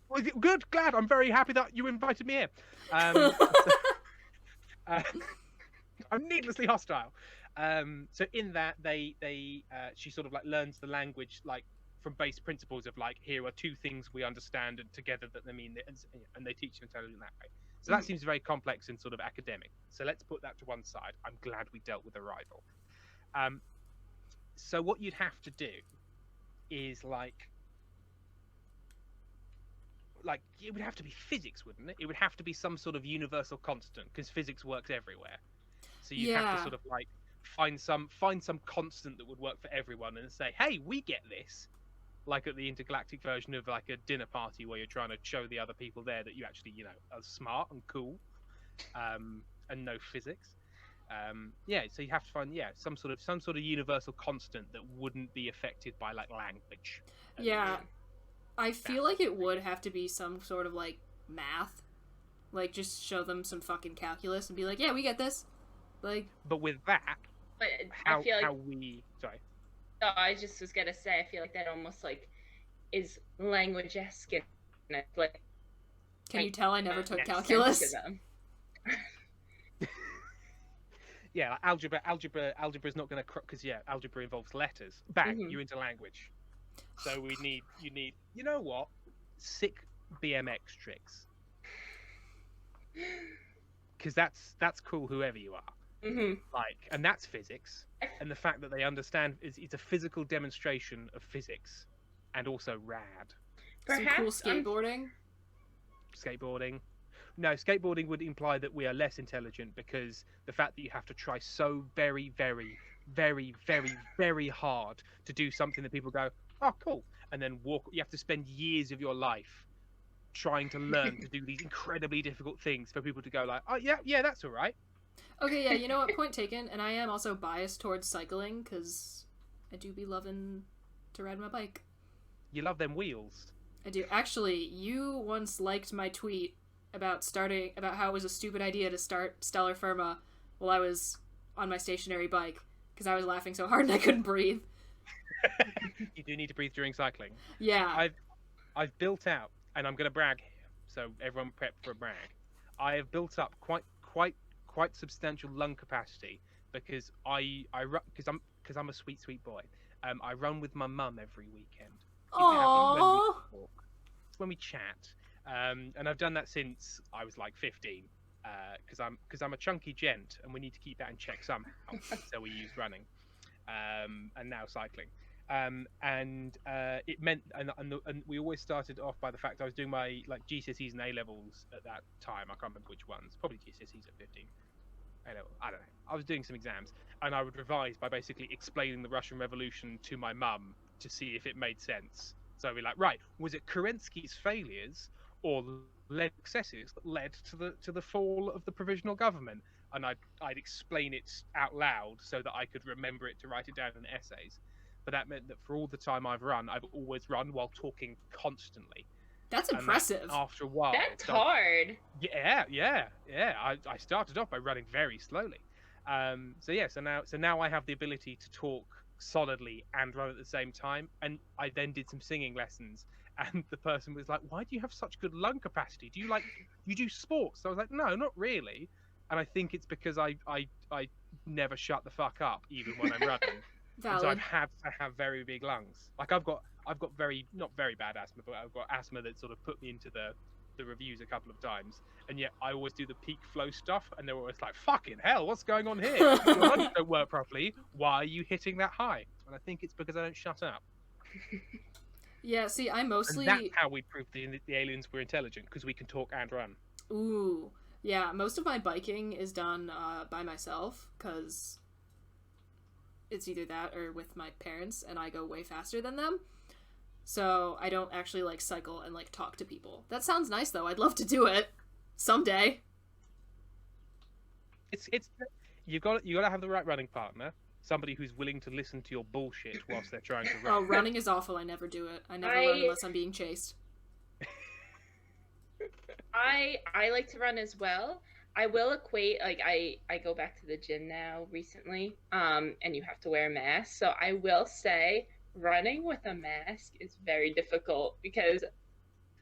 Well, good, glad. I'm very happy that you invited me here. I'm needlessly hostile. So in that, she sort of like learns the language like from base principles of like, here are two things we understand and together that they mean, and they teach you intelligence that way. So that seems very complex and sort of academic. So let's put that to one side. I'm glad we dealt with Arrival. So what you'd have to do is like it would have to be physics, wouldn't it? It would have to be some sort of universal constant, because physics works everywhere. So you have to sort of like find some constant that would work for everyone and say, hey, we get this. Like at the intergalactic version of like a dinner party where you're trying to show the other people there that you actually, are smart and cool, and know physics. So you have to find some sort of universal constant that wouldn't be affected by like language. Yeah. I feel like it would have to be some sort of, like, math. Like, just show them some fucking calculus and be like, yeah, we get this. Like... But with that, I feel like... Sorry. No, I just was gonna say, I feel like that almost, like, is language-esque. Like, can you tell I never took calculus? Yeah, like algebra is not going to... Because, algebra involves letters. Bang, you're into language. So you need, you know what? Sick BMX tricks. Because that's cool, whoever you are. Mm-hmm. Like, and that's physics. And the fact that they understand it's a physical demonstration of physics, and also rad. Perhaps some cool skateboarding. Skateboarding. No, skateboarding would imply that we are less intelligent, because the fact that you have to try so very, very, very, very, very hard to do something that people go, oh, cool. And then you have to spend years of your life trying to learn to do these incredibly difficult things for people to go like, oh, yeah, that's all right. Okay, yeah, you know what? Point taken. And I am also biased towards cycling, because I do be loving to ride my bike. You love them wheels. I do. Actually, you once liked my tweet about how it was a stupid idea to start Stellar Firma while I was on my stationary bike, because I was laughing so hard and I couldn't breathe. You do need to breathe during cycling. Yeah. I've built out, and I'm going to brag here, so everyone prep for a brag. I have built up quite quite substantial lung capacity because because I'm a sweet boy. I run with my mum every weekend. Aww. When we chat, and I've done that since I was like 15. Because I'm a chunky gent, and we need to keep that in check somehow. So we use running, and now cycling. It meant, and we always started off by the fact I was doing my like GCSEs and A levels at that time. I can't remember which ones. Probably GCSEs at 15. I don't know. I was doing some exams, and I would revise by basically explaining the Russian Revolution to my mum to see if it made sense. So I'd be like, right, was it Kerensky's failures or led excesses that led to the fall of the provisional government? And I'd explain it out loud so that I could remember it to write it down in essays. But that meant that for all the time I've run, I've always run while talking constantly. That's impressive. After a while, that's hard. Yeah. I started off by running very slowly. So now I have the ability to talk solidly and run at the same time. And I then did some singing lessons. And the person was like, "Why do you have such good lung capacity? Do you do sports?" So I was like, "No, not really." And I think it's because I never shut the fuck up, even when I'm running. Valid. So I have very big lungs. Like I've got not very bad asthma, but I've got asthma that sort of put me into the reviews a couple of times. And yet I always do the peak flow stuff, and they're always like, "Fucking hell, what's going on here? Your lungs don't work properly. Why are you hitting that high?" And I think it's because I don't shut up. Yeah, see, I mostly... And that's how we prove the aliens were intelligent, because we can talk and run. Ooh. Yeah, most of my biking is done by myself, because it's either that or with my parents, and I go way faster than them. So I don't actually, like, cycle and, like, talk to people. That sounds nice, though. I'd love to do it. Someday. It's you got to have the right running partner. Somebody who's willing to listen to your bullshit whilst they're trying to run. Oh, running is awful. I never do it. I never run unless I'm being chased. I like to run as well. I will equate, like, I go back to the gym now recently, and you have to wear a mask. So I will say running with a mask is very difficult because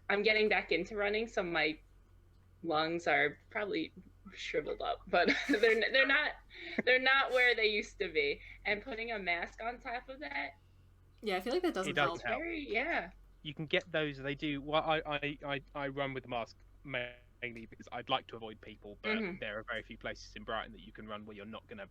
I'm getting back into running, so my lungs are probably shriveled up, but they're not where they used to be. And putting a mask on top of that, yeah, I feel like that doesn't help. Yeah. You can get those. They do. Well, I run with the mask mainly because I'd like to avoid people, but there are very few places in Brighton that you can run where you're not gonna,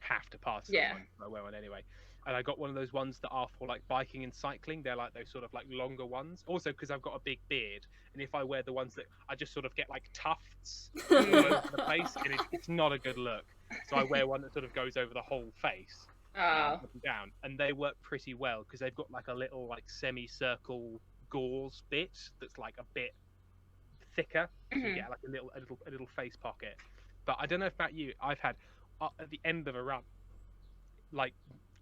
have to pass someone. I wear one anyway. And I got one of those ones that are for like biking and cycling. They're like those sort of like longer ones. Also because I've got a big beard, and if I wear the ones that I just sort of get like tufts all over the face, and it's not a good look. So I wear one that sort of goes over the whole face. Up and down, and they work pretty well because they've got like a little like semicircle gauze bit that's like a bit thicker, so you get like a little face pocket. But I don't know about you. I've had at the end of a run, like,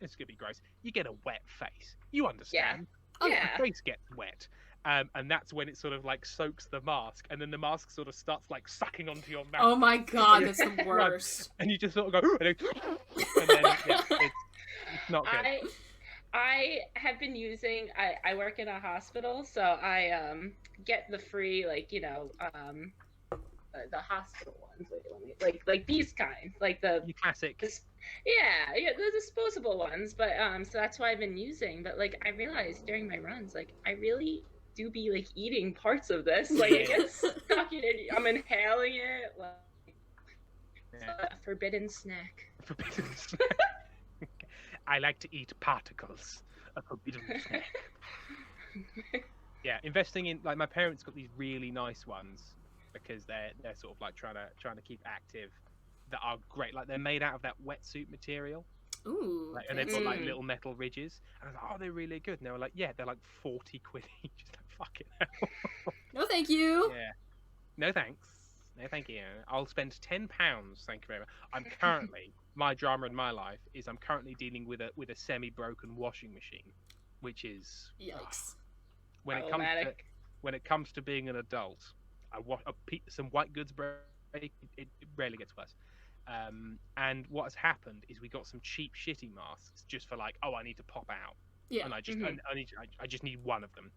it's gonna be gross. You get a wet face. You understand? Yeah. Your face gets wet. And that's when it sort of like soaks the mask, and then the mask sort of starts like sucking onto your mouth. Oh my god, that's the worst. And you just sort of go, and then it's not good. I have been using. I work in a hospital, so I get the free the hospital ones. Like these kinds, like the classic. The disposable ones. But so that's what I've been using. But like I realized during my runs, like I really do be like eating parts of this. Like it gets stuck in it. I'm inhaling it. Like, a forbidden snack. Forbidden snack. I like to eat particles. A forbidden snack. Yeah, investing in, like, my parents got these really nice ones because they're sort of like trying to keep active. That are great. Like they're made out of that wetsuit material. Ooh. Like, and they've got like little metal ridges. And I was like, oh, they're really good. And they were like, yeah, they're like 40 quid each. Just like, fucking hell. No, thank you. Yeah. No thanks. No, thank you. I'll spend £10. Thank you very much. I'm currently, my drama in my life is I'm currently dealing with a semi-broken washing machine, which is yikes. When it comes to being an adult, some white goods break. It rarely gets worse. And what has happened is we got some cheap shitty masks just for like, oh, I need to pop out. Yeah. And I just need one of them.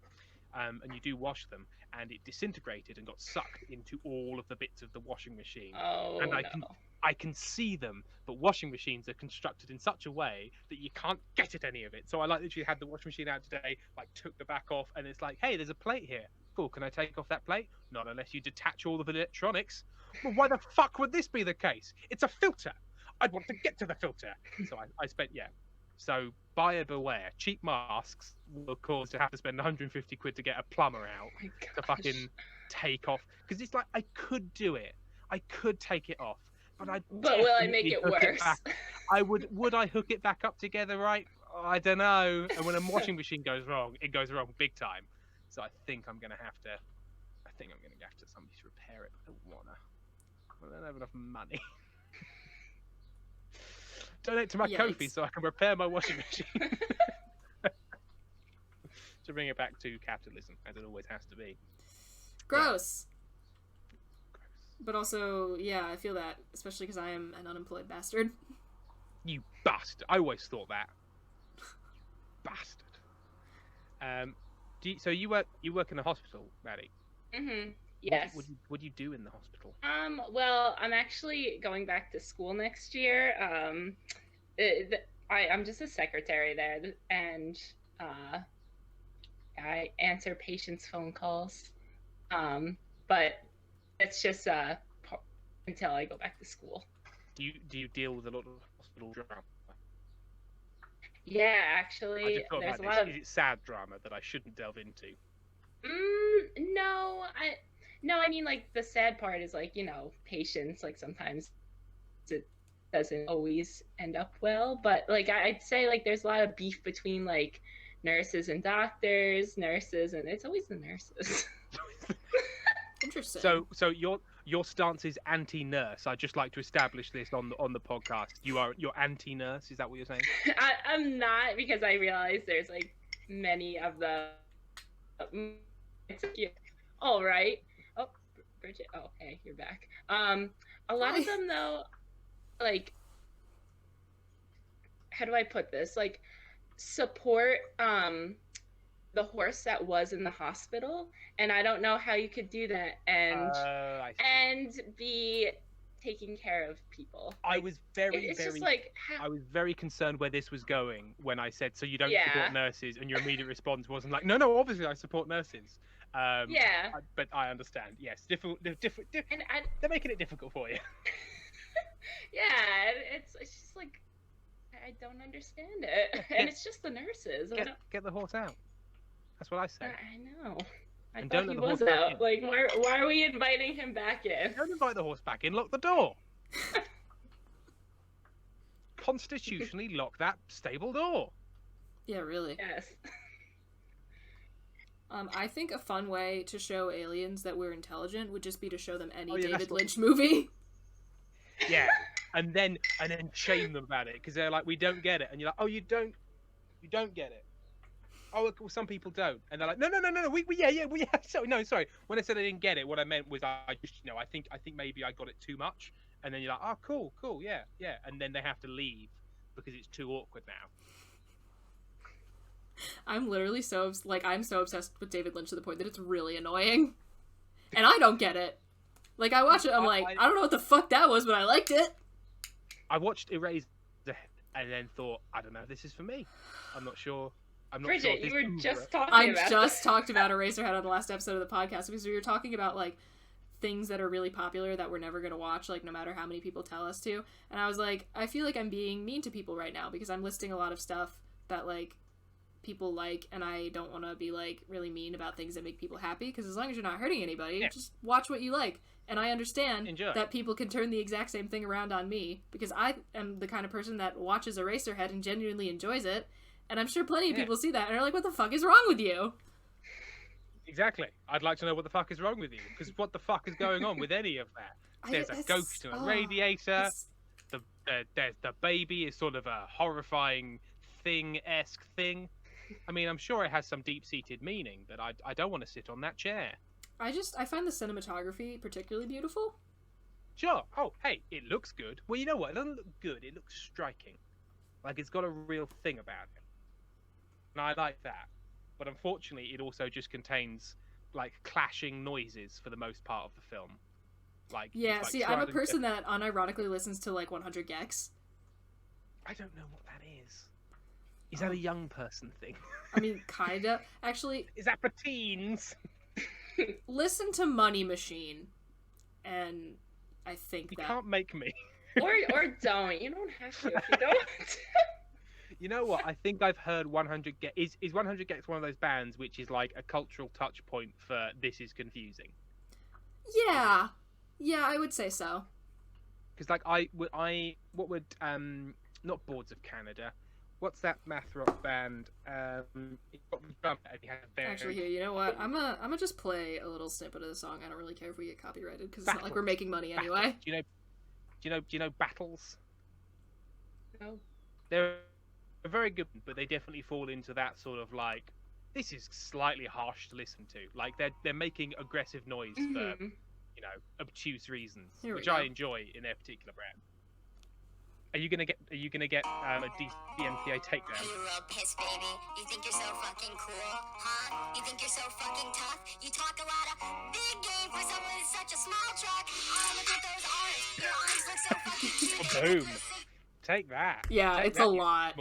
and you do wash them, and it disintegrated and got sucked into all of the bits of the washing machine. Oh, and no. I can see them, but washing machines are constructed in such a way that you can't get at any of it. So I like literally had the washing machine out today, like took the back off, and it's like, hey, there's a plate here. Cool, can I take off that plate? Not unless you detach all of the electronics. Well, why the fuck would this be the case? It's a filter. I'd want to get to the filter. So I spent, yeah. So buyer beware. Cheap masks will cause to have to spend 150 quid to get a plumber out to fucking take off. Because it's like, I could do it. I could take it off. But will I make it worse? Would I hook it back up together right? I don't know. And when a washing machine goes wrong, it goes wrong big time. So I think I'm gonna have to somebody to repair it. I don't have enough money. Donate to my Ko-fi so I can repair my washing machine. To bring it back to capitalism, as it always has to be. Gross. But also, yeah, I feel that, especially because I am an unemployed bastard. You bastard! I always thought that. Bastard. So you work in a hospital, Maddie? Mhm. Yes. What do you do in the hospital? Well, I'm actually going back to school next year. I'm just a secretary there, and I answer patients' phone calls. But it's just until I go back to school. Do you deal with a lot of hospital drama? Yeah, actually, there's a lot of. Is it sad drama that I shouldn't delve into? No, I mean, like, the sad part is, like, patients, like, sometimes it doesn't always end up well, but, like, I'd say, like, there's a lot of beef between, like, nurses and doctors, and it's always the nurses. Interesting. So your stance is anti-nurse. I'd just like to establish this on the podcast. You're anti-nurse. Is that what you're saying? I'm not, because I realize there's, like, many of the. It's like, yeah, all right. Oh, Bridget. Oh, hey, you're back. A lot of them though, like, how do I put this? Like, support the horse that was in the hospital, and I don't know how you could do that and be taking care of people. I was very just like I was very concerned where this was going when I said, so you don't support nurses, and your immediate response wasn't like, no, obviously I support nurses. But I understand. Yes, difficult. And they're making it difficult for you. Yeah, it's just like, I don't understand it, and it's just the nurses. Get the horse out. That's what I say. I know. I And thought he was out. Like, why are we inviting him back in? Don't invite the horse back in. Lock the door. Constitutionally lock that stable door. Yeah, really. Yes. I think a fun way to show aliens that we're intelligent would just be to show them any yeah, David Lynch movie. Yeah, and then shame them about it, because they're like, we don't get it, and you're like, oh, you don't get it. Oh, well, some people don't, and they're like, no, sorry. When I said I didn't get it, what I meant was I just, I think maybe I got it too much, and then you're like, oh, cool, yeah, and then they have to leave because it's too awkward now. I'm literally I'm so obsessed with David Lynch to the point that it's really annoying, and I don't get it. Like, I watch it, I'm like, I don't know what the fuck that was, but I liked it. I watched Eraserhead and then thought, I don't know if this is for me. I'm not sure. Bridget, you were just talking about. I just talked about Eraserhead on the last episode of the podcast because we were talking about, like, things that are really popular that we're never going to watch, like, no matter how many people tell us to. And I was like, I feel like I'm being mean to people right now because I'm listing a lot of stuff that, like, people like, and I don't want to be, like, really mean about things that make people happy, because as long as you're not hurting anybody, just watch what you like. And I understand that people can turn the exact same thing around on me, because I am the kind of person that watches Eraserhead and genuinely enjoys it, and I'm sure plenty of people see that and are like, what the fuck is wrong with you? Exactly. I'd like to know what the fuck is wrong with you, because what the fuck is going on with any of that? There's a ghost in a radiator, the baby is sort of a horrifying thing-esque thing. I mean, I'm sure it has some deep-seated meaning, but I don't want to sit on that chair. I find the cinematography particularly beautiful. Sure. Oh, hey, it looks good. Well, you know what? It doesn't look good. It looks striking. Like, it's got a real thing about it. And I like that. but unfortunately, it also just contains like clashing noises for the most part of the film. Like, yeah, like see, I'm a person that unironically listens to like 100 gecs. I don't know what that is. Is that a young person thing? I mean, kinda. Actually, is that for teens? Listen to Money Machine, and I think you that... can't make me. or don't. You don't have to if you don't. You know what? I think I've heard 100 Gex. Is 100 Gex one of those bands which is like a cultural touch point for this is confusing? Yeah. Yeah, I would say so. Because like not Boards of Canada. What's that math rock band? Actually, here, you know what? I'm gonna just play a little snippet of the song. I don't really care if we get copyrighted because it's not like we're making money anyway. Do you know Battles? No. They're very good, but they definitely fall into that sort of like, this is slightly harsh to listen to. Like they're making aggressive noise for, you know, obtuse reasons, which I enjoy in their particular brand. Are you gonna get a DMCA takedown? Are you real pissed, baby? You think you're so fucking cool, huh? You think you're so fucking tough? You talk a lot of big game for someone with such a small truck. Oh, look at those arms. Your arms look so fucking cute. Boom. Take that. Yeah, Take it's that, a lot.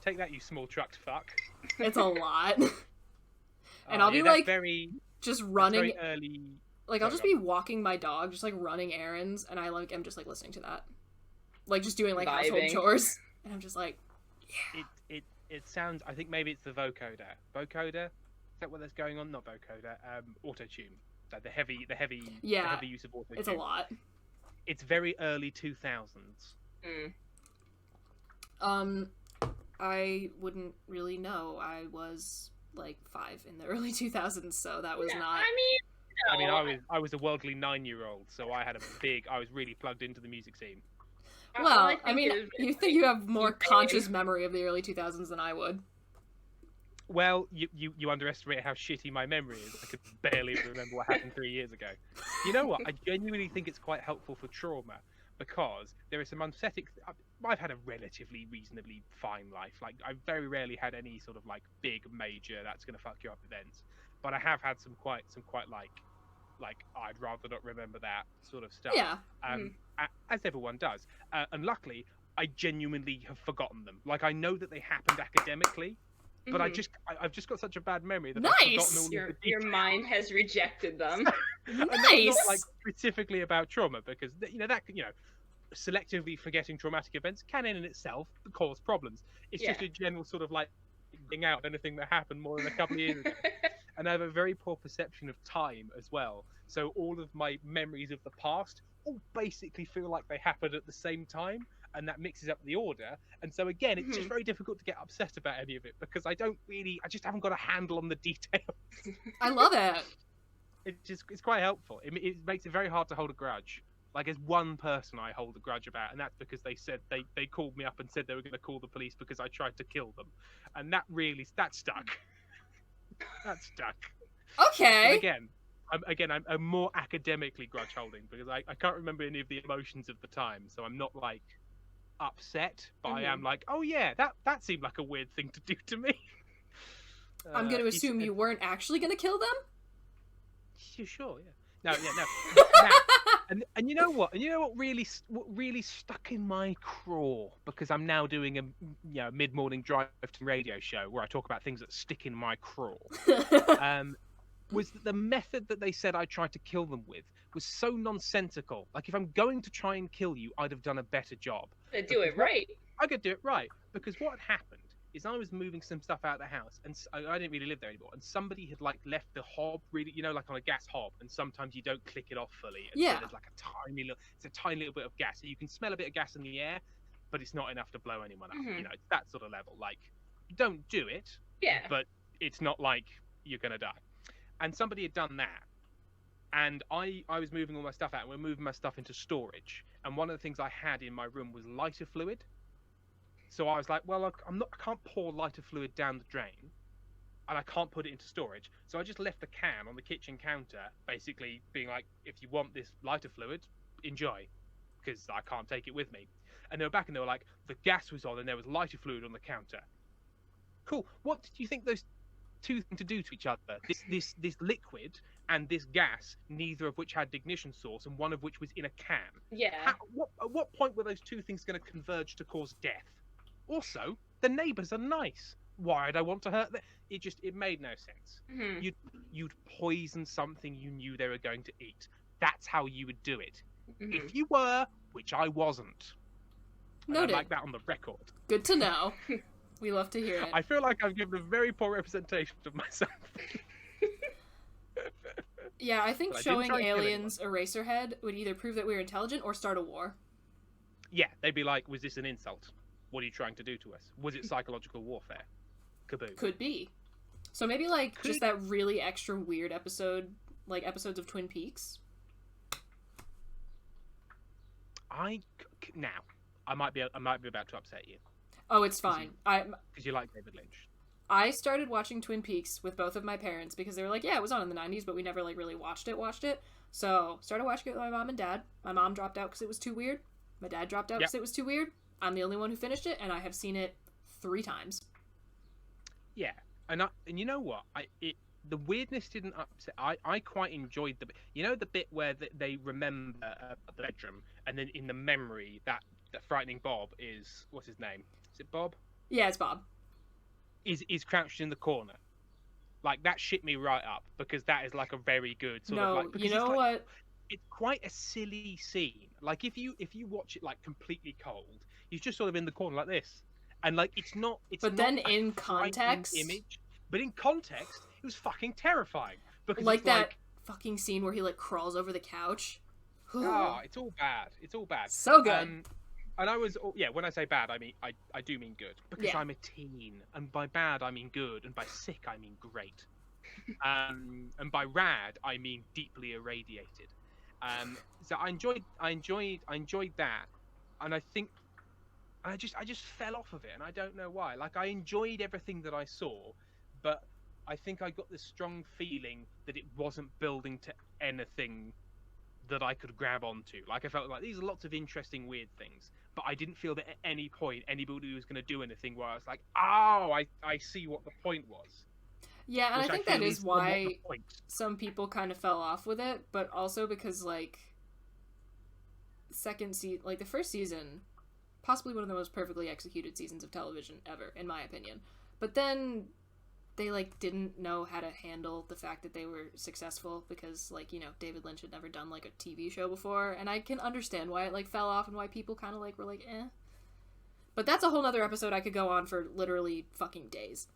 Take that, you small trucked fuck. It's a lot. And I'll be like just running. Very early. Like I'll just be walking my dog, just like running errands, and I'm just like listening to that. Like just doing like household chores, and I'm just like, yeah. It sounds. I think maybe it's the vocoder. Vocoder, is that what that's going on? Not vocoder. Auto tune. Like the heavy use of auto tune. It's a lot. It's very early 2000s. I wouldn't really know. I was like 5 in the early 2000s, so that was not. I was a worldly 9-year-old, so I was really plugged into the music scene. Well, I mean, you think you have more conscious memory of the early 2000s than I would. Well, you underestimate how shitty my memory is. I could barely remember what happened 3 years ago. You know what? I genuinely think it's quite helpful for trauma, because there is some unsettling... I've had a relatively reasonably fine life. Like, I've very rarely had any sort of, like, big, major, that's going to fuck you up events. But I have had some quite like I'd rather not remember that sort of stuff. Yeah. As everyone does. And luckily, I genuinely have forgotten them. Like, I know that they happened academically, but I've just got such a bad memory that I've forgotten all of the details. Your mind has rejected them. And that's not like specifically about trauma, because selectively forgetting traumatic events can in itself cause problems. It's just a general sort of like getting out anything that happened more than a couple of years ago. And I have a very poor perception of time as well. So all of my memories of the past all basically feel like they happened at the same time, and that mixes up the order. And so again, it's just very difficult to get upset about any of it, because I just haven't got a handle on the details. I love it. It's quite helpful. It makes it very hard to hold a grudge. Like, there's one person I hold a grudge about, and that's because they said they called me up and said they were going to call the police because I tried to kill them, and that stuck. That stuck. Okay. But again, I'm more academically grudge holding, because I can't remember any of the emotions of the time, so I'm not like upset, but I am like, oh yeah, that seemed like a weird thing to do to me. I'm going to assume you weren't actually going to kill them? Sure, yeah. No. And you know what? And you know what really stuck in my craw, because I'm now doing a mid-morning drive to radio show where I talk about things that stick in my craw. Was that the method that they said I tried to kill them with was so nonsensical. Like, if I'm going to try and kill you, I'd have done a better job. I could do it right, because what had happened is I was moving some stuff out of the house, and I didn't really live there anymore, and somebody had like left the hob really, like on a gas hob, and sometimes you don't click it off fully, and so there's like a tiny little bit of gas, so you can smell a bit of gas in the air, but it's not enough to blow anyone up. It's that sort of level. Like, don't do it, but it's not like you're gonna die. And somebody had done that, and I was moving all my stuff out, and we're moving my stuff into storage, and one of the things I had in my room was lighter fluid. So I was like, well, I can't pour lighter fluid down the drain, and I can't put it into storage. So I just left the can on the kitchen counter, basically being like, if you want this lighter fluid, enjoy, because I can't take it with me. And they were back, and they were like, the gas was on, and there was lighter fluid on the counter. Cool. What did you think those two things to do to each other. This liquid and this gas, neither of which had the ignition source, and one of which was in a can. Yeah. At what point were those two things going to converge to cause death? Also, the neighbours are nice. Why'd I want to hurt them? It made no sense. Mm-hmm. You'd poison something you knew they were going to eat. That's how you would do it. Mm-hmm. If you were, which I wasn't. Noted. I like that on the record. Good to know. We love to hear it. I feel like I've given a very poor representation of myself. Yeah, I think But I didn't showing try and kill aliens Eraserhead would either prove that we were intelligent or start a war. Yeah, they'd be like, was this an insult? What are you trying to do to us? Was it psychological warfare? Kaboom. Could be. So maybe, like, just that really extra weird episode, like episodes of Twin Peaks. I might be about to upset you. Oh, it's fine. Because you like David Lynch. I started watching Twin Peaks with both of my parents because they were like, yeah, it was on in the 90s, but we never, like, really watched it. So, started watching it with my mom and dad. My mom dropped out because it was too weird. My dad dropped out because it was too weird. I'm the only one who finished it, and I have seen it 3 times. Yeah, and you know what? The weirdness didn't upset. I quite enjoyed the bit where they remember the bedroom, and then in the memory that frightening Bob is, what's his name? Is it Bob? Yeah, it's Bob. Is crouched in the corner. Like, that shit me right up, because that is like a very good sort of like. You know what? It's quite a silly scene. Like, if you watch it like completely cold, he's just sort of in the corner like this, and like it's not. But then in context, image. But in context, it was fucking terrifying. Because like that fucking scene where he like crawls over the couch. It's all bad. It's all bad. So good. And I was, when I say bad, I mean I do mean good, because I'm a teen, and by bad I mean good, and by sick I mean great, and by rad I mean deeply irradiated. So I enjoyed that, and I think I just fell off of it, and I don't know why. Like, I enjoyed everything that I saw, but I think I got this strong feeling that it wasn't building to anything that I could grab onto. Like, I felt like these are lots of interesting weird things, but I didn't feel that at any point anybody was going to do anything where I was like, oh, I see what the point was. Yeah, and I think that is why some people kind of fell off with it, but also because, like, the first season, possibly one of the most perfectly executed seasons of television ever, in my opinion. But then they, like, didn't know how to handle the fact that they were successful because, like, you know, David Lynch had never done, like, a TV show before, and I can understand why it, like, fell off and why people kind of, like, were like, eh. But that's a whole nother episode I could go on for literally fucking days.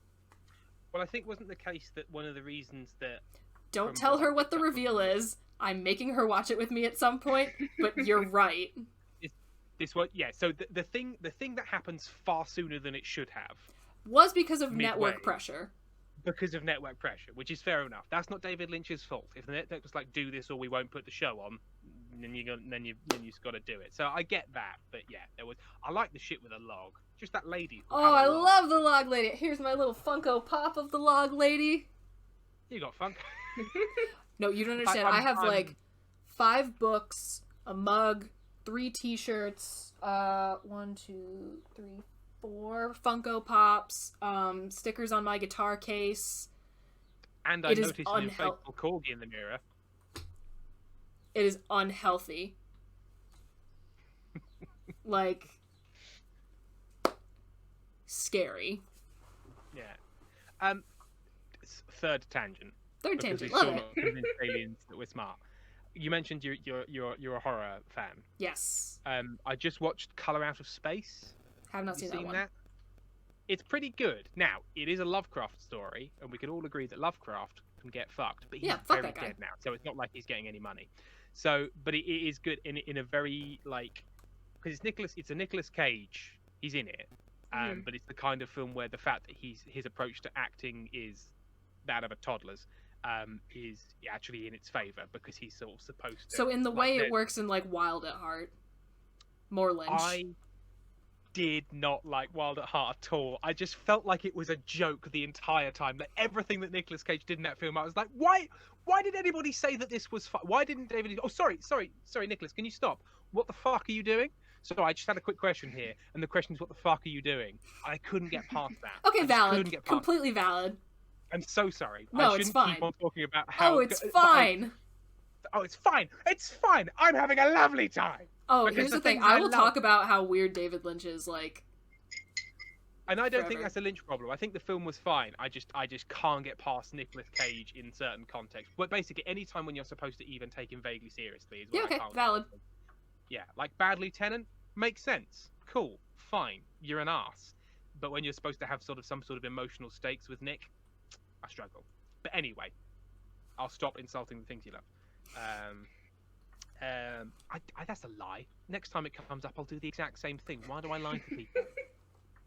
Well, I think wasn't the case that one of the reasons that... Don't tell her what the reveal is. I'm making her watch it with me at some point, but you're right. This one, yeah, so the thing that happens far sooner than it should have... was because of network pressure. Because of network pressure, which is fair enough. That's not David Lynch's fault. If the network was like, do this or we won't put the show on, then you've got to do it. So I get that, but yeah, I like the shit with a log. Just that lady. Oh, I love the log lady. Here's my little Funko Pop of the log lady. You got Funko. No, you don't understand. I have like 5 books, a mug, 3 T-shirts, 1, 2, 3, 4 Funko Pops, stickers on my guitar case. And I noticed your faithful corgi in the mirror. It is unhealthy. Like, scary. Yeah. Third tangent. Third tangent. Love it. Convinced aliens that we're smart. You mentioned you're a horror fan. Yes. I just watched Color Out of Space. Have not seen that one. It's pretty good. Now, it is a Lovecraft story, and we can all agree that Lovecraft can get fucked, but he's very dead now, so it's not like he's getting any money. So, but it is good in a very, like, because it's a Nicolas Cage. He's in it, but it's the kind of film where the fact that his approach to acting is that of a toddler's is actually in its favor, because he's sort of supposed to. So in the way it works in, like, Wild at Heart, more Lynch. I did not like Wild at Heart at all. I just felt like it was a joke the entire time. Like, everything that Nicolas Cage did in that film, I was like, why did anybody say that this was fun? Why didn't David... Oh, sorry, Nicolas, can you stop? What the fuck are you doing? So I just had a quick question here, and the question is, what the fuck are you doing? I couldn't get past that. Okay, valid. Completely valid. I'm so sorry. No, I it's shouldn't fine. keep on talking about how. Oh, it's fine. Oh, it's fine. It's fine. I'm having a lovely time. Oh, Because here's the thing. things I will love- talk about how weird David Lynch is, like. And I don't think forever. that's a Lynch problem. I think the film was fine. I just can't get past Nicolas Cage in certain contexts. But basically, any time when you're supposed to even take him vaguely seriously is Yeah, where okay, I can't. valid. Yeah, like Bad Lieutenant makes sense. Cool, fine. You're an ass. But when you're supposed to have some sort of emotional stakes with Nick, I struggle. But anyway, I'll stop insulting the things you love. That's a lie. Next time it comes up, I'll do the exact same thing. Why do I lie to people?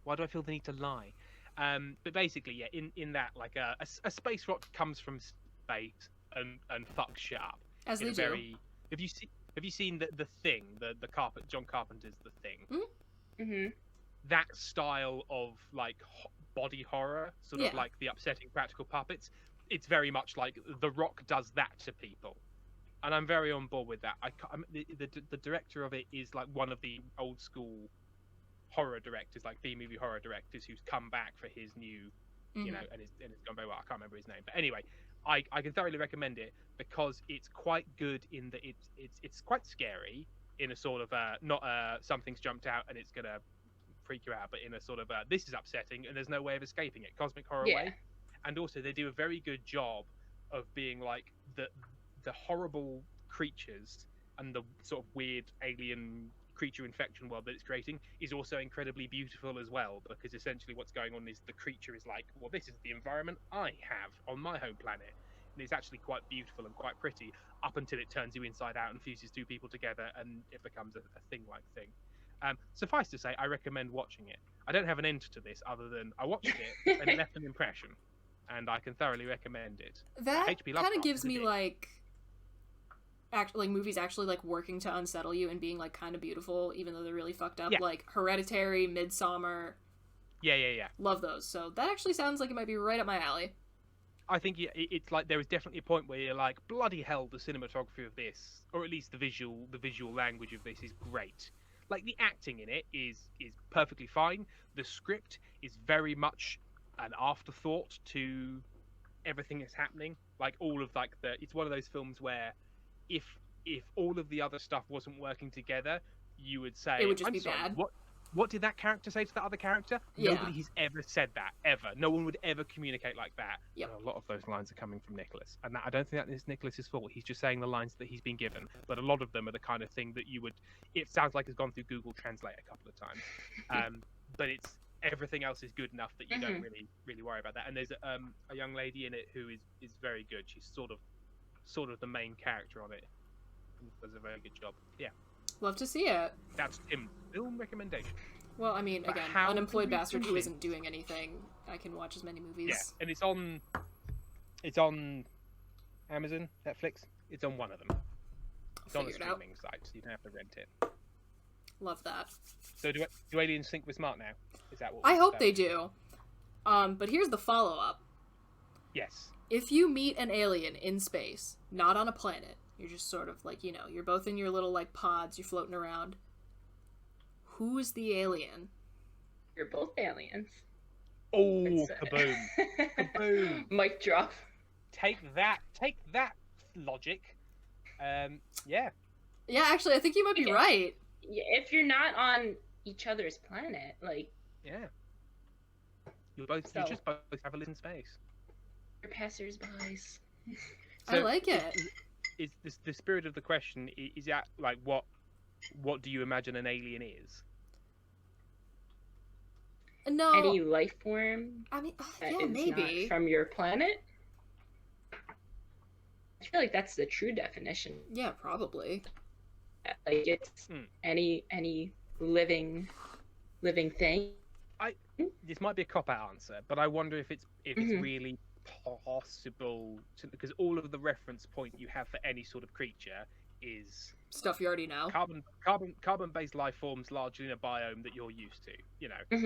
Why do I feel the need to lie? But basically, yeah, in that, like a space rock comes from space and fucks shit up. As they do. Have you seen the Thing? The John Carpenter's The Thing. Mm-hmm. That style of like body horror, sort of like the upsetting practical puppets. It's very much like The Rock does that to people, and I'm very on board with that. The director of it is like one of the old school horror directors, like B-movie horror directors, who's come back for his new, you know, and it's gone very well. I can't remember his name, but anyway, I can thoroughly recommend it because it's quite good in that it's quite scary in a sort of not something's jumped out and it's gonna freak you out, but in a sort of this is upsetting and there's no way of escaping it, cosmic horror way. And also they do a very good job of being like the horrible creatures and the sort of weird alien creature infection world that it's creating is also incredibly beautiful as well, because essentially what's going on is the creature is like, well, this is the environment I have on my home planet, and it's actually quite beautiful and quite pretty up until it turns you inside out and fuses two people together and it becomes a thing-like thing. Suffice to say, I recommend watching it. I don't have an end to this other than I watched it and it left an impression, and I can thoroughly recommend it. That kind of gives me like movies actually like working to unsettle you and being like kind of beautiful even though they're really fucked up, like Hereditary, Midsommar. Yeah. Love those. So that actually sounds like it might be right up my alley. I think it's like there is definitely a point where you're like, bloody hell, the cinematography of this, or at least the visual language of this is great. Like the acting in it is perfectly fine. The script is very much an afterthought to everything that's happening. Like all of like it's one of those films where if all of the other stuff wasn't working together, you would say, it would just I'm be sorry, bad. What did that character say to that other character? Yeah. Nobody has ever said that, ever. No one would ever communicate like that. Yep. And a lot of those lines are coming from Nicholas. And I don't think that is Nicholas's fault. He's just saying the lines that he's been given. But a lot of them are the kind of thing that it sounds like it's gone through Google Translate a couple of times. But everything else is good enough that you don't really worry about that. And there's a young lady in it who is very good. She's sort of the main character on it. Does a very good job. Yeah. Love to see it. That's Tim's film recommendation. Well, I mean, again, unemployed bastard who isn't doing anything. I can watch as many movies. Yeah, and it's on Amazon, Netflix. It's on one of them. It's on a streaming site, so you don't have to rent it. Love that. So do aliens think we're smart now? Is that what? I hope they do. But here's the follow-up. Yes. If you meet an alien in space, not on a planet, you're just sort of like, you're both in your little like pods, you're floating around. Who's the alien? You're both aliens. Oh, kaboom. Kaboom. Mic drop. Take that logic. Yeah. Yeah, actually, I think you might be right. Yeah, if you're not on each other's planet, like... Yeah. You just both have a little space. You're passers-bys. So I like it. Is the spirit of the question, is that like what do you imagine an alien is? No. Any life form? I mean, that yeah, is maybe. not from your planet? I feel like that's the true definition. Yeah, probably. Like it's any living thing. This might be a cop-out answer, but I wonder if it's really possible to, because all of the reference point you have for any sort of creature is stuff you already know. Carbon-based life forms largely in a biome that you're used to.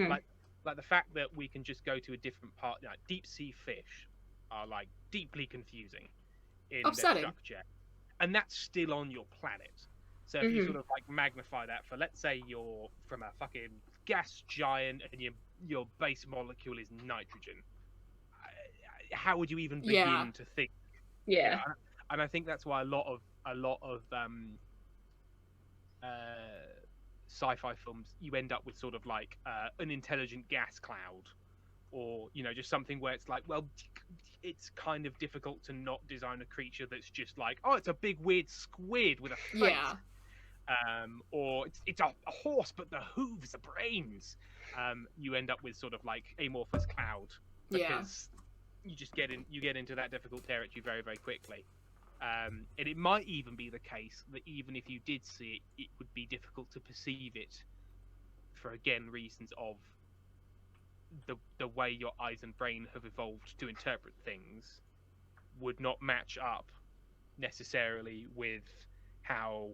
Like the fact that we can just go to a different part. Like deep sea fish are like deeply confusing in their structure, and that's still on your planet. So if you sort of like magnify that for, let's say you're from a fucking gas giant and your base molecule is nitrogen. how would you even begin to think? Yeah. And I think that's why a lot of sci-fi films, you end up with sort of like an intelligent gas cloud, or just something where it's like, well, it's kind of difficult to not design a creature that's just like, oh, it's a big weird squid with a face. Or it's a horse, but the hooves are brains. You end up with sort of like amorphous cloud, because you just get into that difficult territory very, very quickly. And it might even be the case that even if you did see it, it would be difficult to perceive it for, again, reasons of the way your eyes and brain have evolved to interpret things would not match up necessarily with how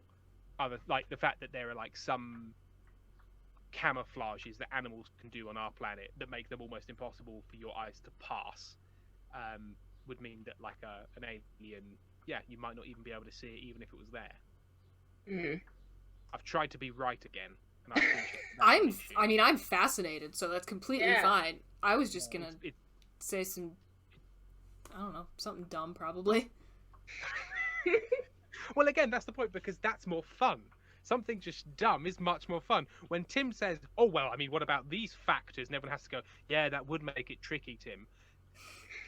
other, like the fact that there are like some camouflages that animals can do on our planet that make them almost impossible for your eyes to pass, would mean that like an alien, you might not even be able to see it even if it was there. I've tried to be right again, and I appreciate I'm fascinated, so that's completely fine. I was just gonna say some, I don't know, something dumb probably. Well, again, that's the point, because that's more fun. Something just dumb is much more fun. When Tim says, oh, well, I mean, what about these factors? And everyone has to go, yeah, that would make it tricky, Tim.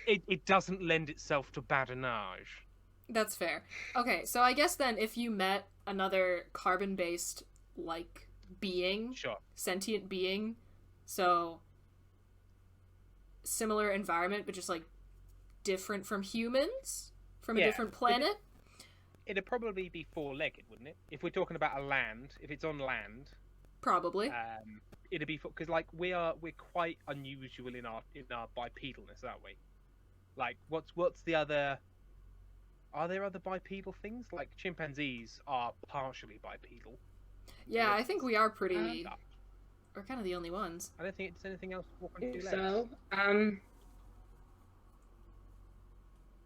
It doesn't lend itself to badinage. That's fair. Okay, so I guess then if you met another carbon-based, like, being, sentient being, so similar environment, but just, like, different from humans, from a different planet. It'd probably be four-legged, wouldn't it? If we're talking about if it's on land. Probably. It'd be, because like we're quite unusual in our bipedalness, aren't we? Like, what's the other? Are there other bipedal things? Like chimpanzees are partially bipedal. Yeah, I think we are pretty. We're kind of the only ones. I don't think it's anything else walking two legs. So,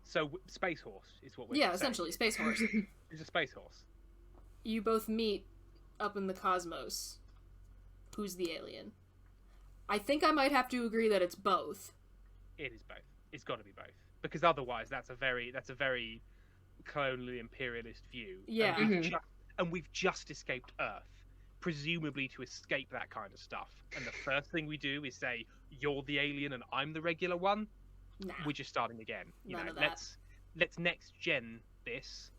So space horse is what we're saying. Essentially space horse. It's a space horse. You both meet up in the cosmos. Who's the alien? I think I might have to agree that it's both. It is both. It's got to be both, because otherwise that's a very colonial imperialist view. Yeah. And we've just escaped Earth, presumably to escape that kind of stuff. And the first thing we do is say, you're the alien and I'm the regular one. Nah. We're just starting again. None of that. Let's next gen this.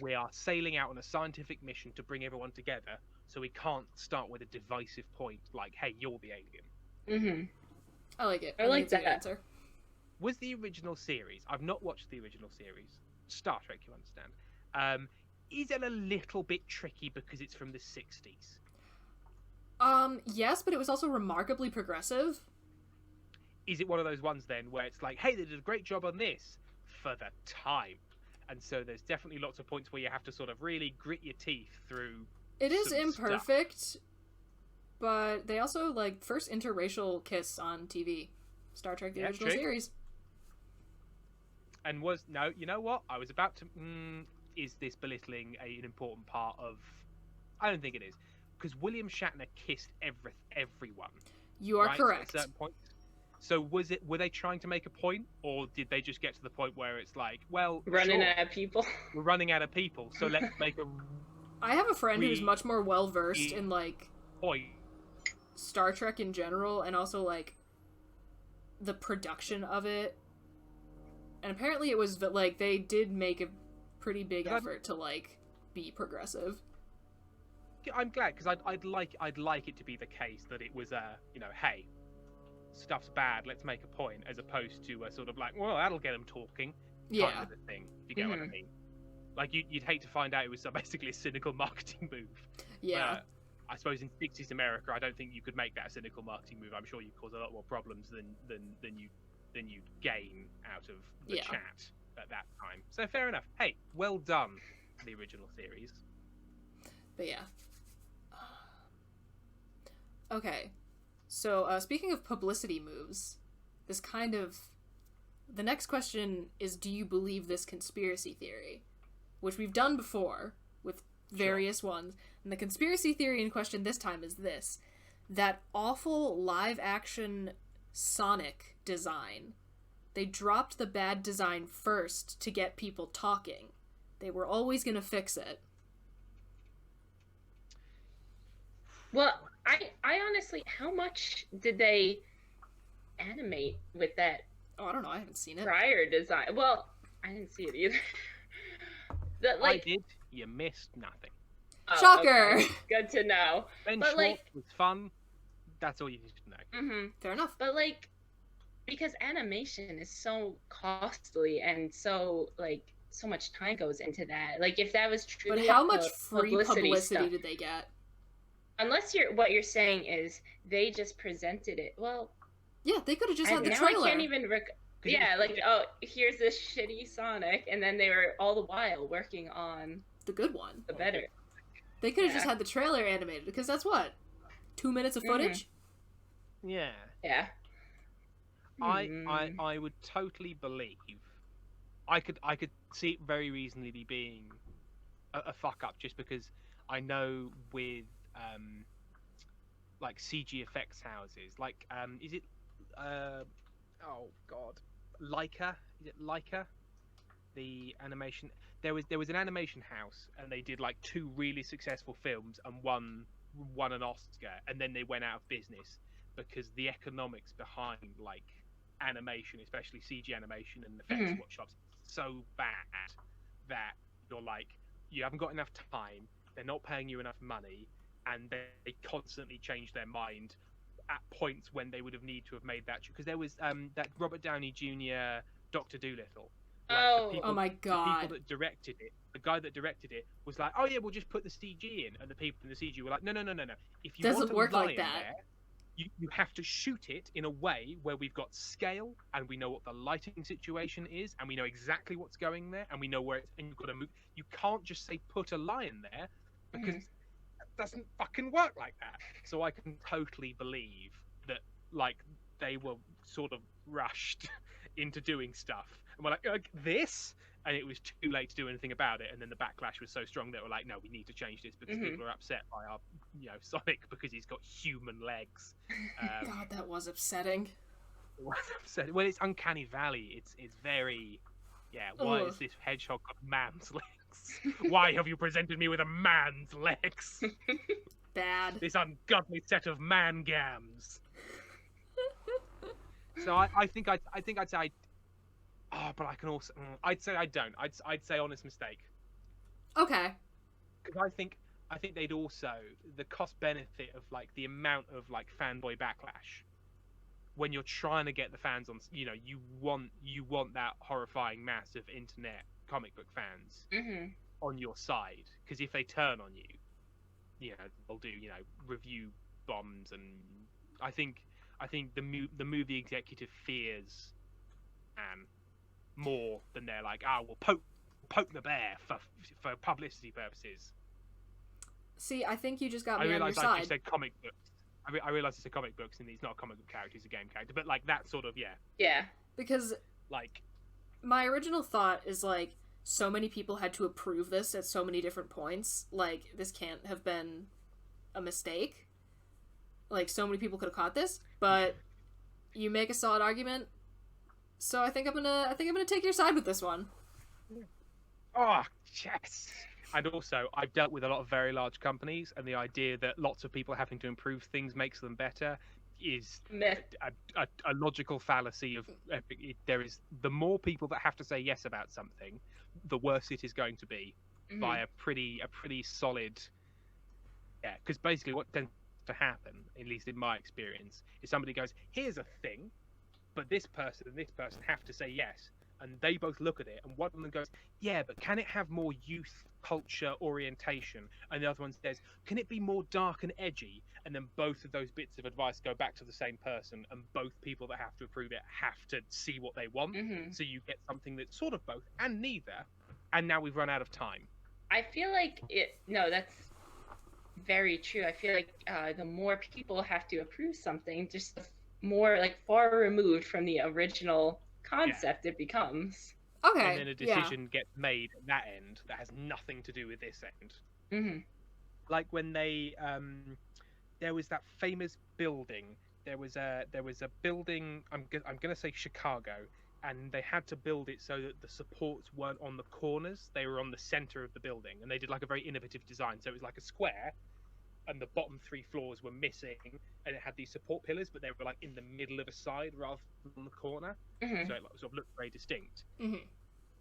We are sailing out on a scientific mission to bring everyone together, so we can't start with a divisive point like, hey, you're the alien. I like it. I like that's a that good answer. Was the original series, I've not watched the original series, Star Trek, you understand, is it a little bit tricky because it's from the 60s? Yes, but it was also remarkably progressive. Is it one of those ones then where it's like, hey, they did a great job on this for the time, and so there's definitely lots of points where you have to sort of really grit your teeth through. It is imperfect, but they also like first interracial kiss on TV, Star Trek the original series. And you know what? I was about to. Is this belittling an important part of? I don't think it is, because William Shatner kissed everyone. You are correct. At a certain point. So were they trying to make a point, or did they just get to the point where it's like, well, running out of people? We're running out of people, so let's make a. I have a friend who's much more well versed in like Star Trek in general, and also like the production of it. And apparently, it was that like they did make a pretty big effort to like be progressive. I'm glad, because I'd like it to be the case that it was hey, stuff's bad, let's make a point, as opposed to a sort of like, well, that'll get them talking kind of a thing, if you get what I mean. Like, you'd hate to find out it was basically a cynical marketing move. Yeah. I suppose in 60s America, I don't think you could make that a cynical marketing move. I'm sure you'd cause a lot more problems than you'd gain out of the chat at that time. So fair enough. Hey, well done, the original series. But yeah. Okay. So, speaking of publicity moves, the next question is, do you believe this conspiracy theory? Which we've done before with various ones. And the conspiracy theory in question this time is this: that awful live-action Sonic design They dropped the bad design first to get people talking. They were always going to fix it. Well, I honestly, how much did they animate with that? Oh, I don't know. I haven't seen it. Prior design. Well, I didn't see it either. I did. You missed nothing. Oh, Shocker! Okay. Good to know. Ben But, Schwartz was fun. That's all you need to know. Mm-hmm. Fair enough. But like, because animation is so costly and so so much time goes into that. Like, if that was true, But how much free publicity stuff, did they get? Unless what you're saying is they just presented it. Well, yeah, they could have just had the now trailer. I can't even. Yeah, like, oh, here's this shitty Sonic, and then they were all the while working on the good one, the better. They could have just had the trailer animated, because that's what, 2 minutes of footage. Yeah. Yeah. I would totally believe. I could see it very reasonably being a fuck up, just because I know with like CG effects houses, like is it oh god, Leica? Is it Leica? The animation. There was an animation house, and they did like 2 really successful films and won an Oscar, and then they went out of business because the economics behind like animation, especially CG animation and effects workshops, so bad that you're like, you haven't got enough time, they're not paying you enough money, and they constantly change their mind at points when they would have needed to have made that, because there was that Robert Downey Jr. Dr. Dolittle. Like, oh my god! The guy that directed it was like, oh yeah, we'll just put the CG in, and the people in the CG were like, no. If you doesn't want work a lion like that. There, you have to shoot it in a way where we've got scale, and we know what the lighting situation is, and we know exactly what's going there, and we know where it's, and you've got to move. You can't just say put a lion there, because it doesn't fucking work like that. So I can totally believe that, like, they were sort of rushed into doing stuff, and we're like this, and it was too late to do anything about it. And then the backlash was so strong that we're like, no, we need to change this, because people are upset by our, Sonic, because he's got human legs. God, that was upsetting. It was upsetting. Well, it's Uncanny Valley. It's very, why is this hedgehog got man's legs? Why have you presented me with a man's legs? Bad. This ungodly set of man gams. So I think I'd say but I can also I'd say I don't. I'd say honest mistake. Okay. Because I think they'd also, the cost benefit of like the amount of like fanboy backlash when you're trying to get the fans on, you want that horrifying mass of internet comic book fans on your side, because if they turn on you, they'll do review bombs, and I think the movie executive fears more than they're like, we'll poke the bear for publicity purposes. See, I think you just got me I on your realised side. I just said comic books. I realised it's a comic books, and he's not a comic book character, he's a game character. But like that sort of Yeah. Because like my original thought is like, so many people had to approve this at so many different points. Like, this can't have been a mistake. Like, so many people could have caught this, but you make a solid argument. So I think I'm gonna take your side with this one. Oh yes. And also, I've dealt with a lot of very large companies, and the idea that lots of people having to improve things makes them better is a logical fallacy of there is, the more people that have to say yes about something, the worse it is going to be by a pretty solid. Yeah, because basically what tends to happen, at least in my experience, is somebody goes, here's a thing, but this person and this person have to say yes, and they both look at it, and one of them goes, yeah, but can it have more youth culture orientation? And the other one says, can it be more dark and edgy? And then both of those bits of advice go back to the same person, and both people that have to approve it have to see what they want. So you get something that's sort of both and neither, and now we've run out of time. I feel like that's very true. I feel like the more people have to approve something, just the more like far removed from the original concept it becomes. Okay. And then a decision gets made at that end that has nothing to do with this end. Like when they there was that famous building. There was a building. I'm gonna say Chicago and they had to build it so that the supports weren't on the corners; they were on the center of the building. And they did like a very innovative design. So it was like a square, and the bottom 3 floors were missing, and it had these support pillars, but they were like in the middle of a side rather than on the corner. Mm-hmm. So it like, sort of looked very distinct. Mm-hmm.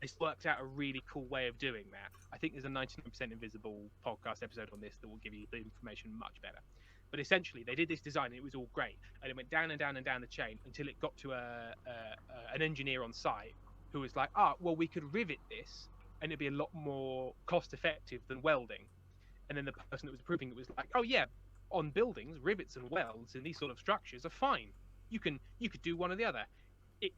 It's worked out a really cool way of doing that. I think there's a 99% Invisible podcast episode on this that will give you the information much better. But essentially, they did this design, and it was all great. And it went down and down and down the chain until it got to an engineer on site who was like, well, we could rivet this, and it'd be a lot more cost-effective than welding. And then the person that was approving it was like, oh, yeah, on buildings, rivets and welds and these sort of structures are fine. You could do one or the other.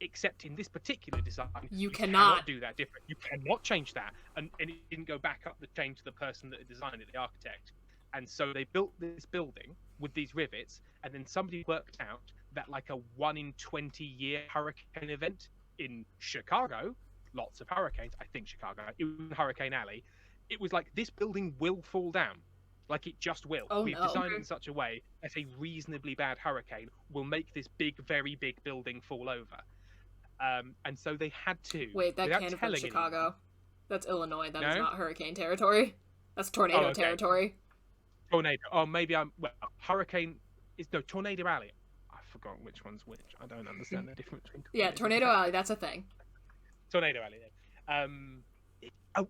Except in this particular design, you cannot do that different. You cannot change that. And it didn't go back up the chain to the person that designed it, the architect. And so they built this building with these rivets, and then somebody worked out that like a 1 in 20 year hurricane event in Chicago, lots of hurricanes, I think Chicago, it was Hurricane Alley, it was like, this building will fall down. Like, it just will. We've designed it in such a way that a reasonably bad hurricane will make this big, very big building fall over. And so they had to. Wait, that can't have been Chicago. Anyone. That's Illinois. That is not hurricane territory. That's tornado territory. Tornado. Oh, maybe hurricane is Tornado Alley. I've forgotten which one's which. I don't understand the difference between. Yeah, Tornado Alley. That's a thing. Tornado Alley.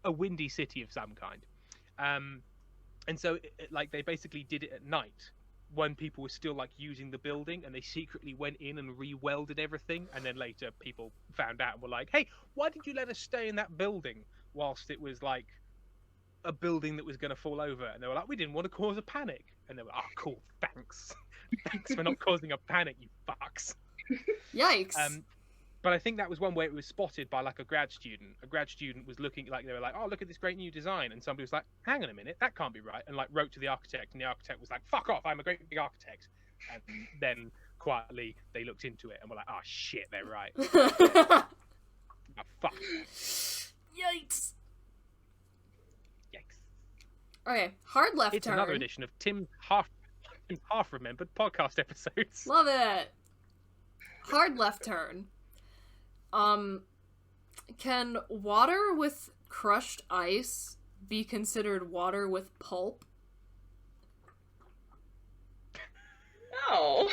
A windy city of some kind. And so, like, they basically did it at night when people were still like using the building, and they secretly went in and re-welded everything. And then later, people found out and were like, "Hey, why did you let us stay in that building whilst it was like a building that was going to fall over?" And they were like, "We didn't want to cause a panic." And they were, "Oh, cool, thanks, thanks for not causing a panic, you fucks." Yikes. But I think that was one where it was spotted by like a grad student. A grad student was looking, like, they were like, "Oh, look at this great new design," and somebody was like, "Hang on a minute, that can't be right," and like wrote to the architect, and the architect was like, "Fuck off, I'm a great big architect." And then quietly they looked into it and were like, "Oh shit, they're right." Oh, fuck. Yikes. Yikes. Okay, hard left it's turn. It's another edition of Tim's half remembered podcast episodes. Love it. Hard left turn. Can water with crushed ice be considered water with pulp? No.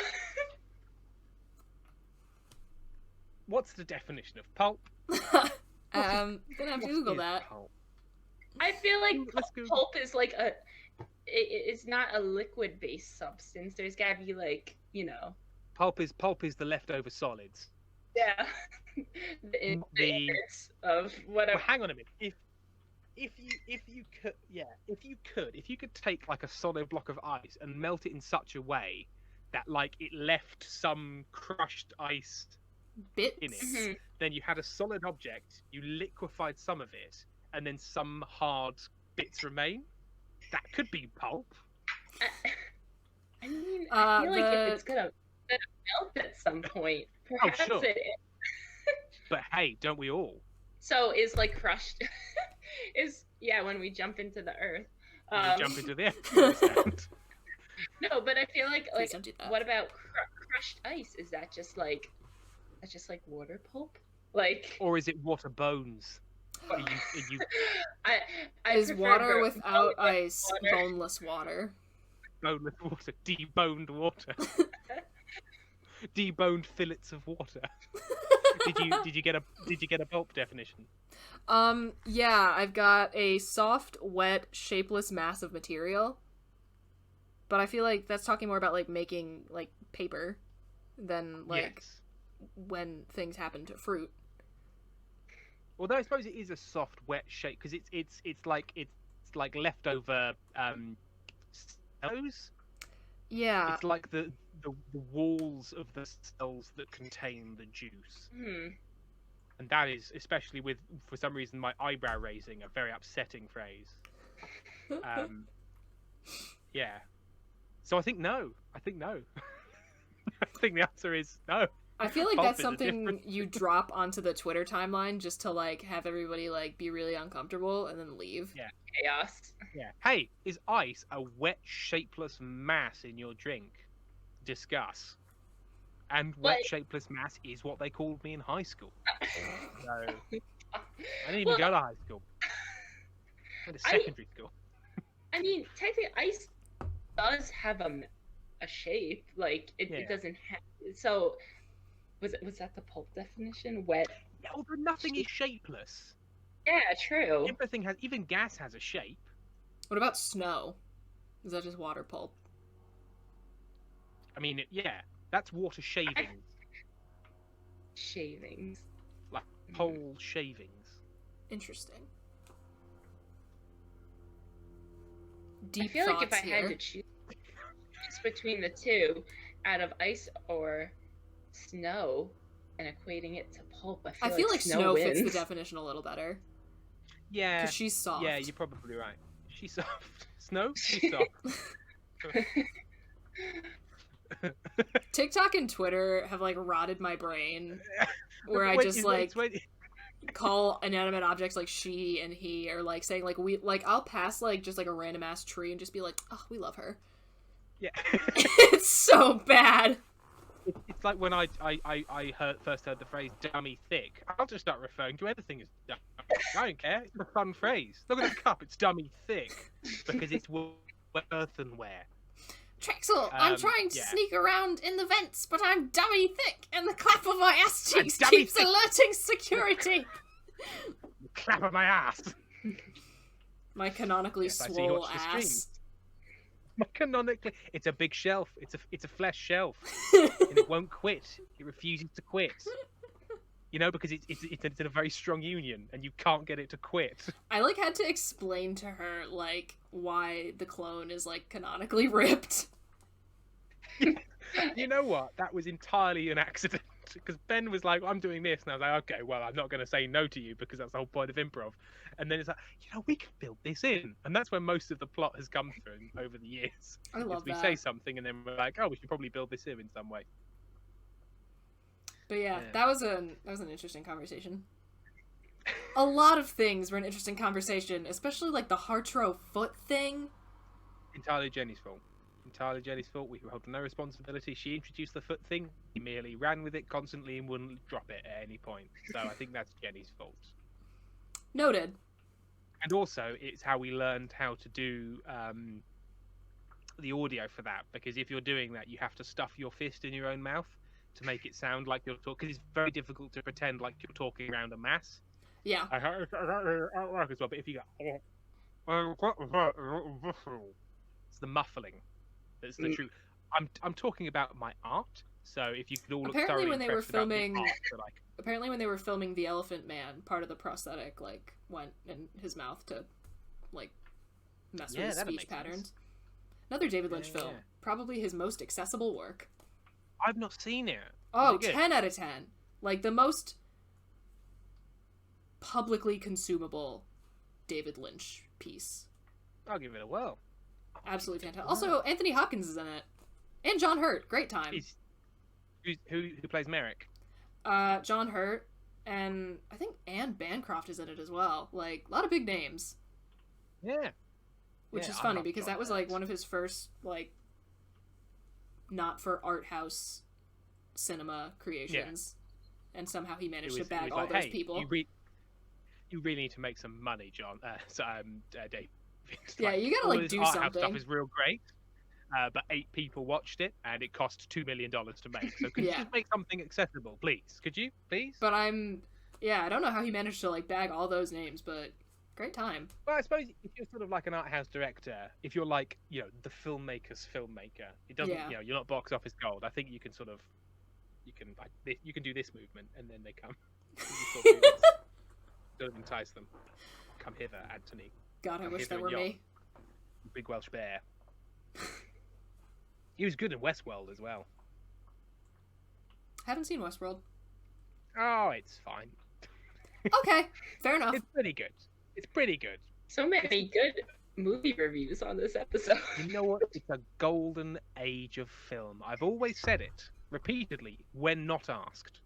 What's the definition of pulp? Gonna have to Google that. Pulp? I feel like pulp is like it's not a liquid-based substance. There's gotta be like, you know. Pulp is the leftover solids. Yeah. the of whatever. Well, hang on a minute. If you could take like a solid block of ice and melt it in such a way that like it left some crushed ice bits in it, then you had a solid object, you liquefied some of it, and then some hard bits remain. That could be pulp. I mean, I feel like if it's gonna melt at some point, perhaps sure. it. But hey, don't we all? So is like crushed is when we jump into the earth. We jump into the earth. No, but I feel like what about crushed ice? Is that just like water pulp? Like, or is it water bones? Is water without ice boneless water? Boneless water, deboned water. Deboned fillets of water. Did you get a pulp definition? Yeah, I've got a soft, wet, shapeless mass of material. But I feel like that's talking more about like making like paper than like when things happen to fruit. Although I suppose it is a soft, wet shape because it's like leftover cells. Yeah. It's like the walls of the cells that contain the juice. And that is, especially with, for some reason, my eyebrow raising, a very upsetting phrase. Yeah. So I think no. I think the answer is no. I feel like that's something you drop onto the Twitter timeline just to like have everybody like be really uncomfortable and then leave. Yeah. Chaos. Yeah. Hey, is ice a wet, shapeless mass in your drink? Discuss. And wet, shapeless mass is what they called me in high school. So I didn't even go to high school. I went to secondary school. I mean, technically, ice does have a shape. Like it doesn't have. So was that the pulp definition? Wet. Yeah, although nothing is shapeless. Yeah, true. Everything has, even gas has a shape. What about snow? Is that just water pulp? I mean, that's water shavings. Shavings. Like whole shavings. Interesting. I Deep feel like if thoughts I here. had to choose between the two, out of ice or snow, and equating it to pulp, I feel like snow wins. fits the definition a little better. Yeah. Because she's soft. Yeah, you're probably right. She's soft. Snow? She's soft. TikTok and Twitter have like rotted my brain, where I just call inanimate objects like she and he, or like saying like we, like I'll pass like just like a random ass tree and just be like, oh, we love her. Yeah. It's so bad. It's like when I first heard the phrase "dummy thick." I'll just start referring to everything as dummy. I don't care. It's a fun phrase. Look at the cup. It's dummy thick because it's earthenware. Trexel, I'm trying to sneak around in the vents, but I'm dummy thick, and the clap of my ass cheeks keeps alerting security. The clap of my ass. My canonically swole ass. My canonically, it's a big shelf. It's a flesh shelf, and it won't quit. It refuses to quit. You know, because it's in a very strong union, and you can't get it to quit. I like had to explain to her like why the clone is like canonically ripped. You know what? That was entirely an accident. Because Ben was like, I'm doing this. And I was like, okay, well, I'm not going to say no to you because that's the whole point of improv. And then it's like, we can build this in. And that's where most of the plot has come from over the years. I love that. We say something and then we're like, oh, we should probably build this in some way. But yeah, that was an interesting conversation. A lot of things were an interesting conversation, especially like the Hartro foot thing. Entirely Jenny's fault. We held no responsibility. She introduced the foot thing. He merely ran with it constantly and wouldn't drop it at any point. So I think that's Jenny's fault. Noted. And also, it's how we learned how to do the audio for that. Because if you're doing that, you have to stuff your fist in your own mouth to make it sound like you're talking. Because it's very difficult to pretend like you're talking around a mass. Yeah. It's well, but if you go, it's the muffling. That's the truth. I'm talking about my art. So if you could all look thoroughly impressed about the art, apparently when they were filming The Elephant Man, part of the prosthetic like went in his mouth to like mess with his speech patterns. Sense. Another David Lynch film, probably his most accessible work. I've not seen it. Oh, 10 out of 10. Like the most publicly consumable David Lynch piece. I'll give it a whirl. Absolutely fantastic. Also, Anthony Hopkins is in it, and John Hurt. Great time. Who plays Merrick? John Hurt, and I think Anne Bancroft is in it as well. Like a lot of big names. Yeah. Which is funny because that was like one of his first like not for art house cinema creations, and somehow he managed to bag all those people. You really need to make some money, John. Dave. Yeah, you gotta like do something. Stuff is real great, but 8 people watched it, and it cost $2 million to make. So could you just make something accessible, please? Could you, please? But I don't know how he managed to like bag all those names, but great time. Well, I suppose if you're sort of like an art house director, if you're like the filmmaker's filmmaker, it doesn't you're not box office gold. I think you can you can do this movement, and then they come. Sort of entice them. Come hither, Anthony. God, I wish that were me. Big Welsh bear. He was good in Westworld as well. Haven't seen Westworld. Oh, it's fine. Okay, fair enough. It's pretty good. So many good movie reviews on this episode. You know what? It's a golden age of film. I've always said it repeatedly when not asked.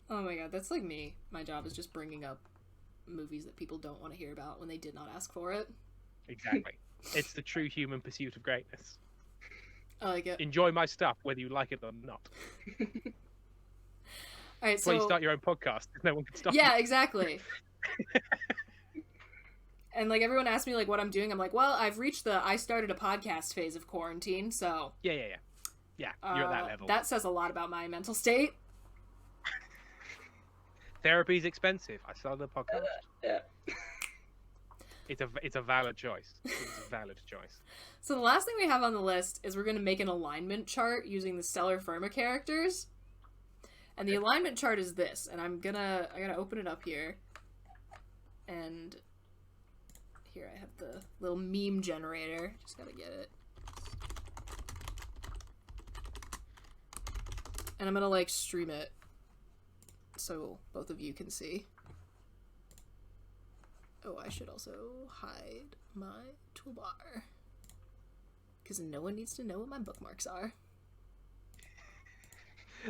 Oh my god, that's like me. My job is just bringing up movies that people don't want to hear about when they did not ask for it. Exactly. It's the true human pursuit of greatness. I like it. Enjoy my stuff, whether you like it or not. All right, That's why you so start your own podcast. No one can stop yeah, you. exactly. And like everyone asks me like what I'm doing, I'm like, well, I've reached the I started a podcast phase of quarantine, so Yeah, you're at that level. That says a lot about my mental state. Therapy's expensive. I started a podcast. Yeah. It's a valid choice. It's a valid choice. So the last thing we have on the list is we're going to make an alignment chart using the Stellar Firma characters. And the alignment chart is this, and I gotta open it up here. And here I have the little meme generator. Just gotta get it. And I'm gonna like stream it so both of you can see. Oh, I should also hide my toolbar, because no one needs to know what my bookmarks are.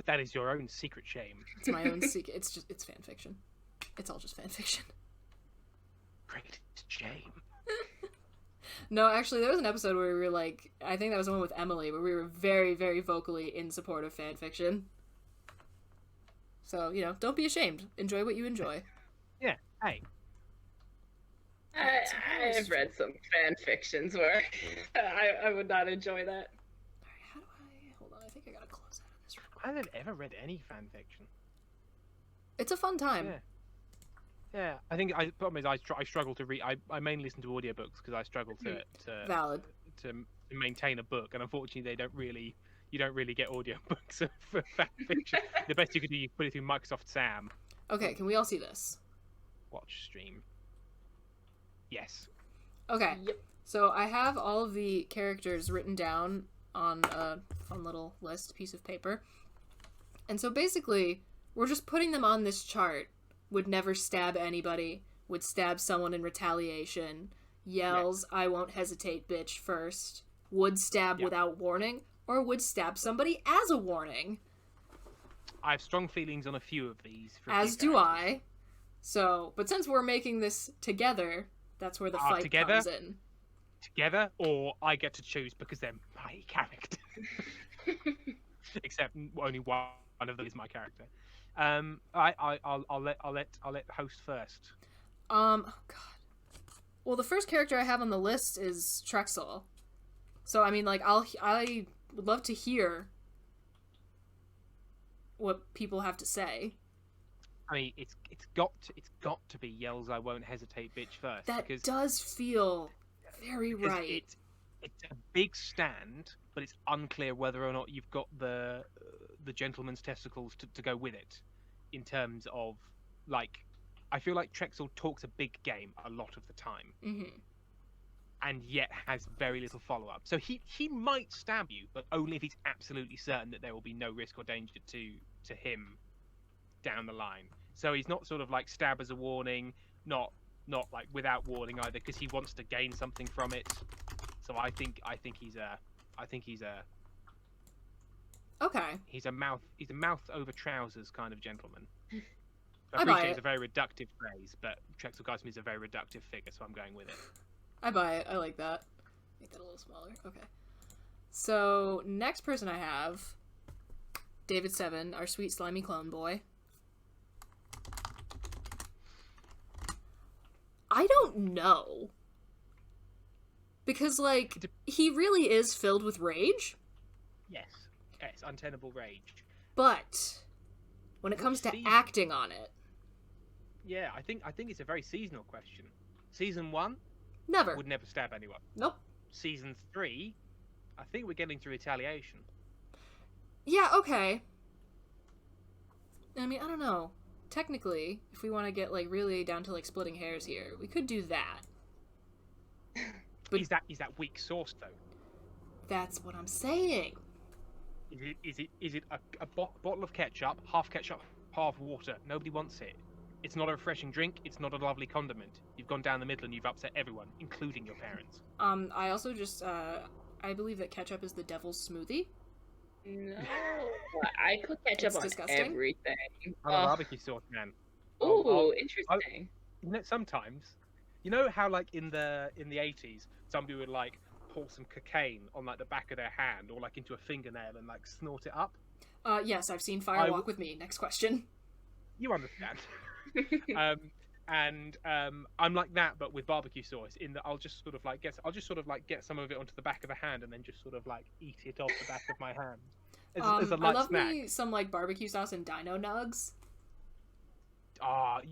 That is your own secret shame. It's my own secret. It's fan fiction. It's all just fan fiction. Great shame. No, actually, there was an episode where we were like, I think that was the one with Emily, where we were very, very vocally in support of fan fiction. So, you know, don't be ashamed. Enjoy what you enjoy. Yeah, hey. I've read some fan fictions where I would not enjoy that. Alright, how do I... Hold on, I think I gotta close out of this real quick. I haven't ever read any fan fiction. It's a fun time. Yeah. I think the problem is I struggle to read. I mainly listen to audiobooks because I struggle to Valid. to maintain a book, and unfortunately you don't really get audiobooks for fan fiction. The best you could do, you put it through Microsoft Sam. Okay, can we all see this? Watch stream. Yes. Okay. Yep. So I have all of the characters written down on a fun little piece of paper. And so basically, we're just putting them on this chart. Would never stab anybody. Would stab someone in retaliation. Yells, I won't hesitate, bitch, first. Would stab without warning. Or would stab somebody as a warning. I have strong feelings on a few of these. As do I. So, but since we're making this together, that's where the fight comes in. Together, or I get to choose because they're my character. Except only one of them is my character. I'll let host first. Oh god. Well, the first character I have on the list is Trexel. So I mean, like, I would love to hear what people have to say. I mean, it's got to be yells I won't hesitate, bitch, first. That because does feel very right. It's a big stand, but it's unclear whether or not you've got the gentleman's testicles to go with it. In terms of, like, I feel like Trexel talks a big game a lot of the time, and yet has very little follow up. So he might stab you, but only if he's absolutely certain that there will be no risk or danger to him down the line. So he's not sort of like stab as a warning, not like without warning either, because he wants to gain something from it. So I think he's a okay. He's a mouth over trousers kind of gentleman. I I appreciate buy it's a very reductive phrase, but Trexel Geisman is a very reductive figure, so I'm going with it. I buy it. I like that. Make that a little smaller. Okay. So next person I have, David Seven, our sweet slimy clone boy. I don't know. Because, like, he really is filled with rage. Yes, untenable rage. But when it comes to acting on it, yeah, I think it's a very seasonal question. Season 1 never would never stab anyone. Nope. Season 3, I think we're getting to retaliation. Yeah, okay. I mean, I don't know. Technically, if we want to get, like, really down to, like, splitting hairs here, we could do that. But is that weak sauce though? That's what I'm saying. Is it a bottle of ketchup, half water? Nobody wants it. It's not a refreshing drink. It's not a lovely condiment. You've gone down the middle and you've upset everyone, including your parents. I also just I believe that ketchup is the devil's smoothie. No, I put ketchup on everything. I'm a barbecue sauce man. Ooh, interesting. You know, sometimes, you know how like in the 80s, somebody would like pour some cocaine on like the back of their hand or like into a fingernail and like snort it up. Yes, I've seen Fire Walk with Me. Next question. You understand. I'm like that, but with barbecue sauce. In that I'll just sort of like get some of it onto the back of the hand and then just sort of like eat it off the back of my hand as a I light love snack. me some like barbecue sauce and dino nugs.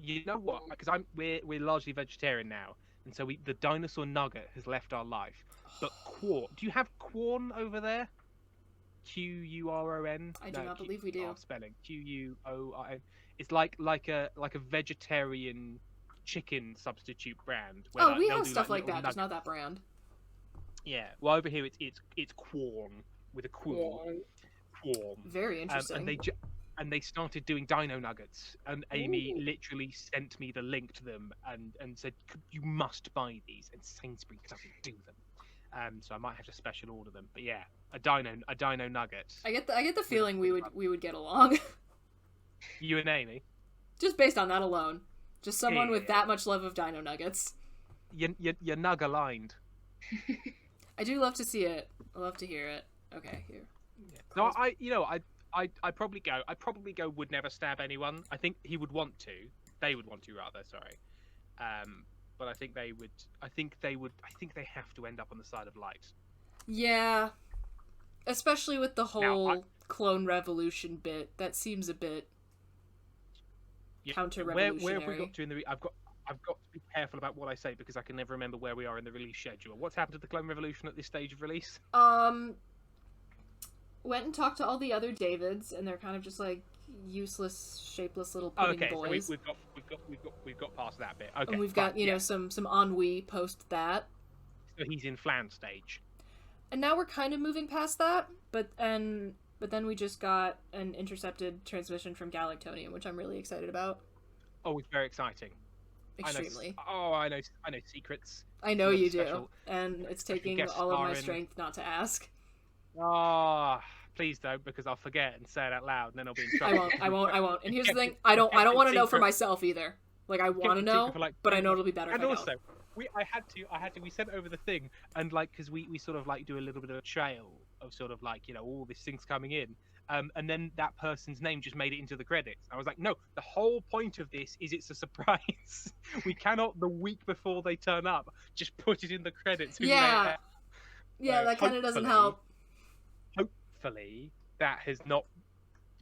You know what? Because we're largely vegetarian now, and so the dinosaur nugget has left our life. But corn. Do you have corn over there? Quorn. I do not believe we do. Spelling Quorn. It's like a vegetarian chicken substitute brand. Where, Oh, we have stuff like that, just not that brand. Yeah. Well, over here it's corn with a corn. Very interesting. And they started doing dino nuggets, and Amy literally sent me the link to them and said you must buy these, and Sainsbury's doesn't do them. So I might have to special order them. But yeah, a dino nugget. I get the feeling we would get along. You and Amy. Just based on that alone. Just someone with that much love of dino nuggets. You're nug aligned. I do love to see it. I love to hear it. Okay, here. No, I'd probably go would never stab anyone. I think he would want to. They would want to rather, sorry. But I think they would I think they have to end up on the side of light. Yeah. Especially with the whole clone revolution bit. That seems a bit counter-revolutionary. Where have we got to in the I've got to be careful about what I say because I can never remember where we are in the release schedule. What's happened to the clone revolution at this stage of release? Went and talked to all the other Davids, and they're kind of just like useless, shapeless little pudding boys. So we've got past that bit. Okay, and we've got some ennui post that. So he's in flan stage. And now we're kind of moving past that, but then we just got an intercepted transmission from Galactonium, which I'm really excited about. Oh, it's very exciting. Extremely. I know secrets. I know you do, and it's taking all of my strength not to ask. Please don't, because I'll forget and say it out loud, and then I'll be in trouble. I won't. And here's the thing: I don't want to know for myself either. Like I want to know, but I know it'll be better. And also, I had to. We sent over the thing, and like, because we sort of like do a little bit of a trail of sort of like all these things coming in, and then that person's name just made it into the credits. I was like, no, the whole point of this is it's a surprise. We cannot the week before they turn up just put it in the credits. Yeah, that kind of doesn't help. Hopefully that has not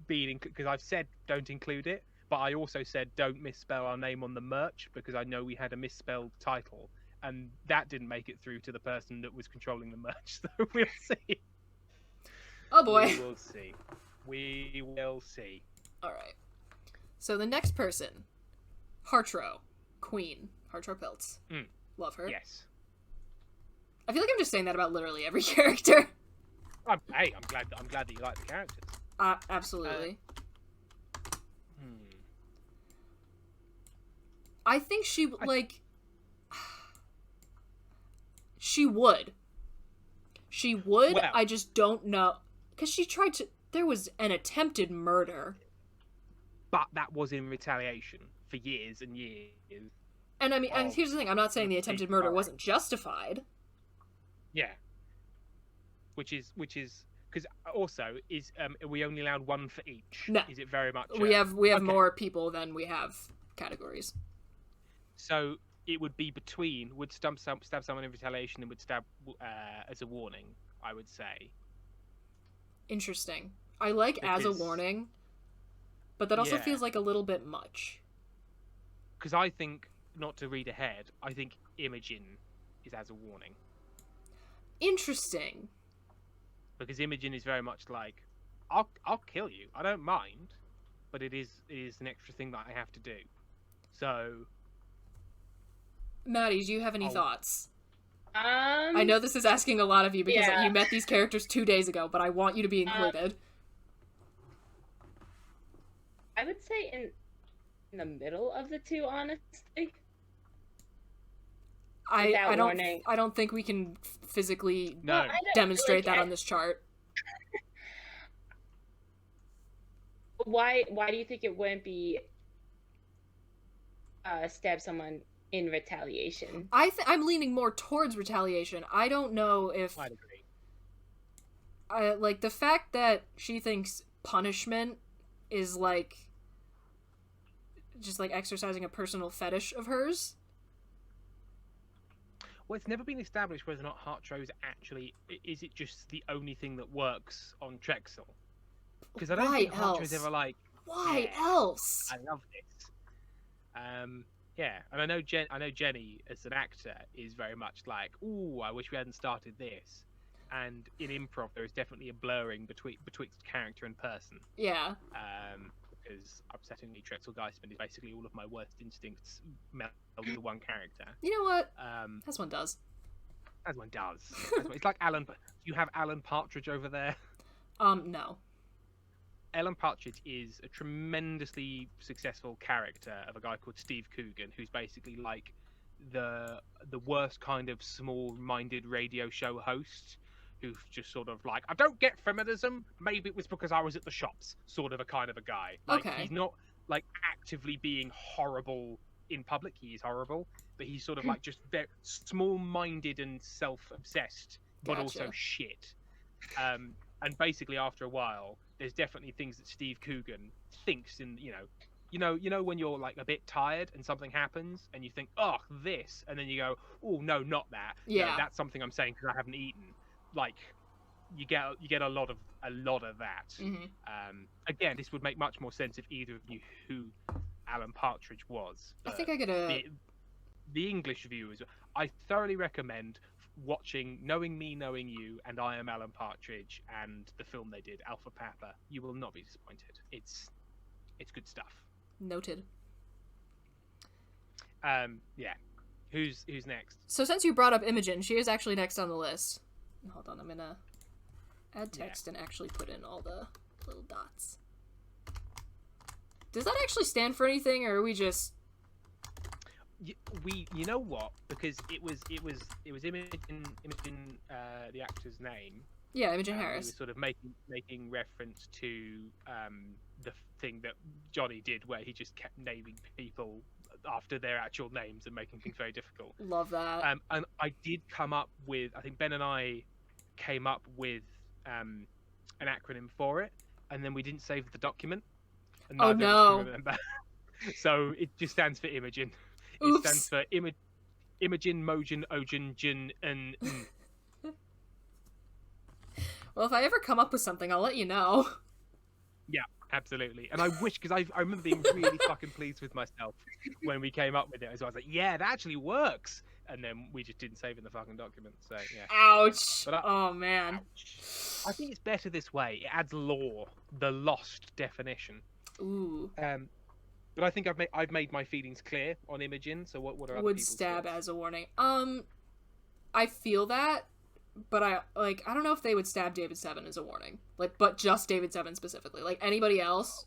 been because I've said don't include it, but I also said don't misspell our name on the merch because I know we had a misspelled title and that didn't make it through to the person that was controlling the merch. So we'll see. Oh boy. We will see. All right. So the next person, Hartro, Queen, Hartro Piltz. Love her. Yes. I feel like I'm just saying that about literally every character. I'm glad that you like the characters. Absolutely. I think she would. She would. Well, I just don't know because she tried to. There was an attempted murder. But that was in retaliation for years and years. And I mean, and here's the thing: I'm not saying the attempted murder wasn't justified. Yeah. Which is because also is are we only allowed one for each? No. Is it very much? We have more people than we have categories. So it would be between stab someone in retaliation and would stab as a warning. I would say. Interesting. I like as a warning, but that also feels like a little bit much. Because I think, not to read ahead, I think Imogen is as a warning. Interesting. Because Imogen is very much like, I'll kill you. I don't mind, but it is an extra thing that I have to do. So, Maddie, do you have any thoughts? I know this is asking a lot of you because you met these characters 2 days ago, but I want you to be included. I would say in the middle of the two, honestly. I don't think we can physically demonstrate that on this chart. Why do you think it wouldn't be stab someone in retaliation? I'm leaning more towards retaliation. I don't know if I'd agree. Like the fact that she thinks punishment is like just like exercising a personal fetish of hers. Well, it's never been established whether or not Hartrose actually is it just the only thing that works on Drexel. Because I don't think Hartrose ever like. Why else? I love this. Yeah, and I know Jenny as an actor is very much like, ooh, I wish we hadn't started this. And in improv, there is definitely a blurring betwixt character and person. Yeah. Because upsettingly, Drexel Geisman is basically all of my worst instincts melded into one character. You know what? As one does. As one does. It's like Alan. Do you have Alan Partridge over there? No. Alan Partridge is a tremendously successful character of a guy called Steve Coogan, who's basically like the worst kind of small-minded radio show host, who's just sort of like, I don't get feminism. Maybe it was because I was at the shops. Sort of a kind of a guy. Like, okay. He's not like actively being horrible in public. He is horrible, but he's sort of like just very small-minded and self-obsessed, but also shit. And basically, after a while, there's definitely things that Steve Coogan thinks in, you know when you're like a bit tired and something happens and you think, oh, this, and then you go, oh no, not that. Yeah, no, that's something I'm saying because I haven't eaten. Like, you get a lot of that. Mm-hmm. Again, this would make much more sense if either of you who Alan Partridge was. I think I get a the English viewers. I thoroughly recommend watching Knowing Me, Knowing You, and I Am Alan Partridge, and the film they did, Alpha Papa. You will not be disappointed. It's good stuff. Noted. Yeah. Who's next? So since you brought up Imogen, she is actually next on the list. Hold on, I'm gonna add text and actually put in all the little dots. Does that actually stand for anything, or are we just... You know what? Because it was Imogen, the actor's name. Yeah, Imogen Harris. He was sort of making reference to the thing that Johnny did, where he just kept naming people after their actual names and making things very difficult. Love that. And I did come up with, I think Ben and I came up with an acronym for it, and then we didn't save the document. And oh no! So it just stands for Imogen. Oops. It stands for Imogen, Mojin, Ojin, Jin, and... Well, if I ever come up with something, I'll let you know. Yeah, absolutely. And I wish, because I remember being really fucking pleased with myself when we came up with it. So I was like, yeah, that actually works. And then we just didn't save it in the fucking document. So, yeah. Ouch. Oh, man. Ouch. I think it's better this way. It adds lore, the lost definition. Ooh. But I think I've made my feelings clear on Imogen. So what are other would people's stab thoughts? as a warning. I feel that, but I don't know if they would stab David Seven as a warning. Like, but just David Seven specifically. Like anybody else.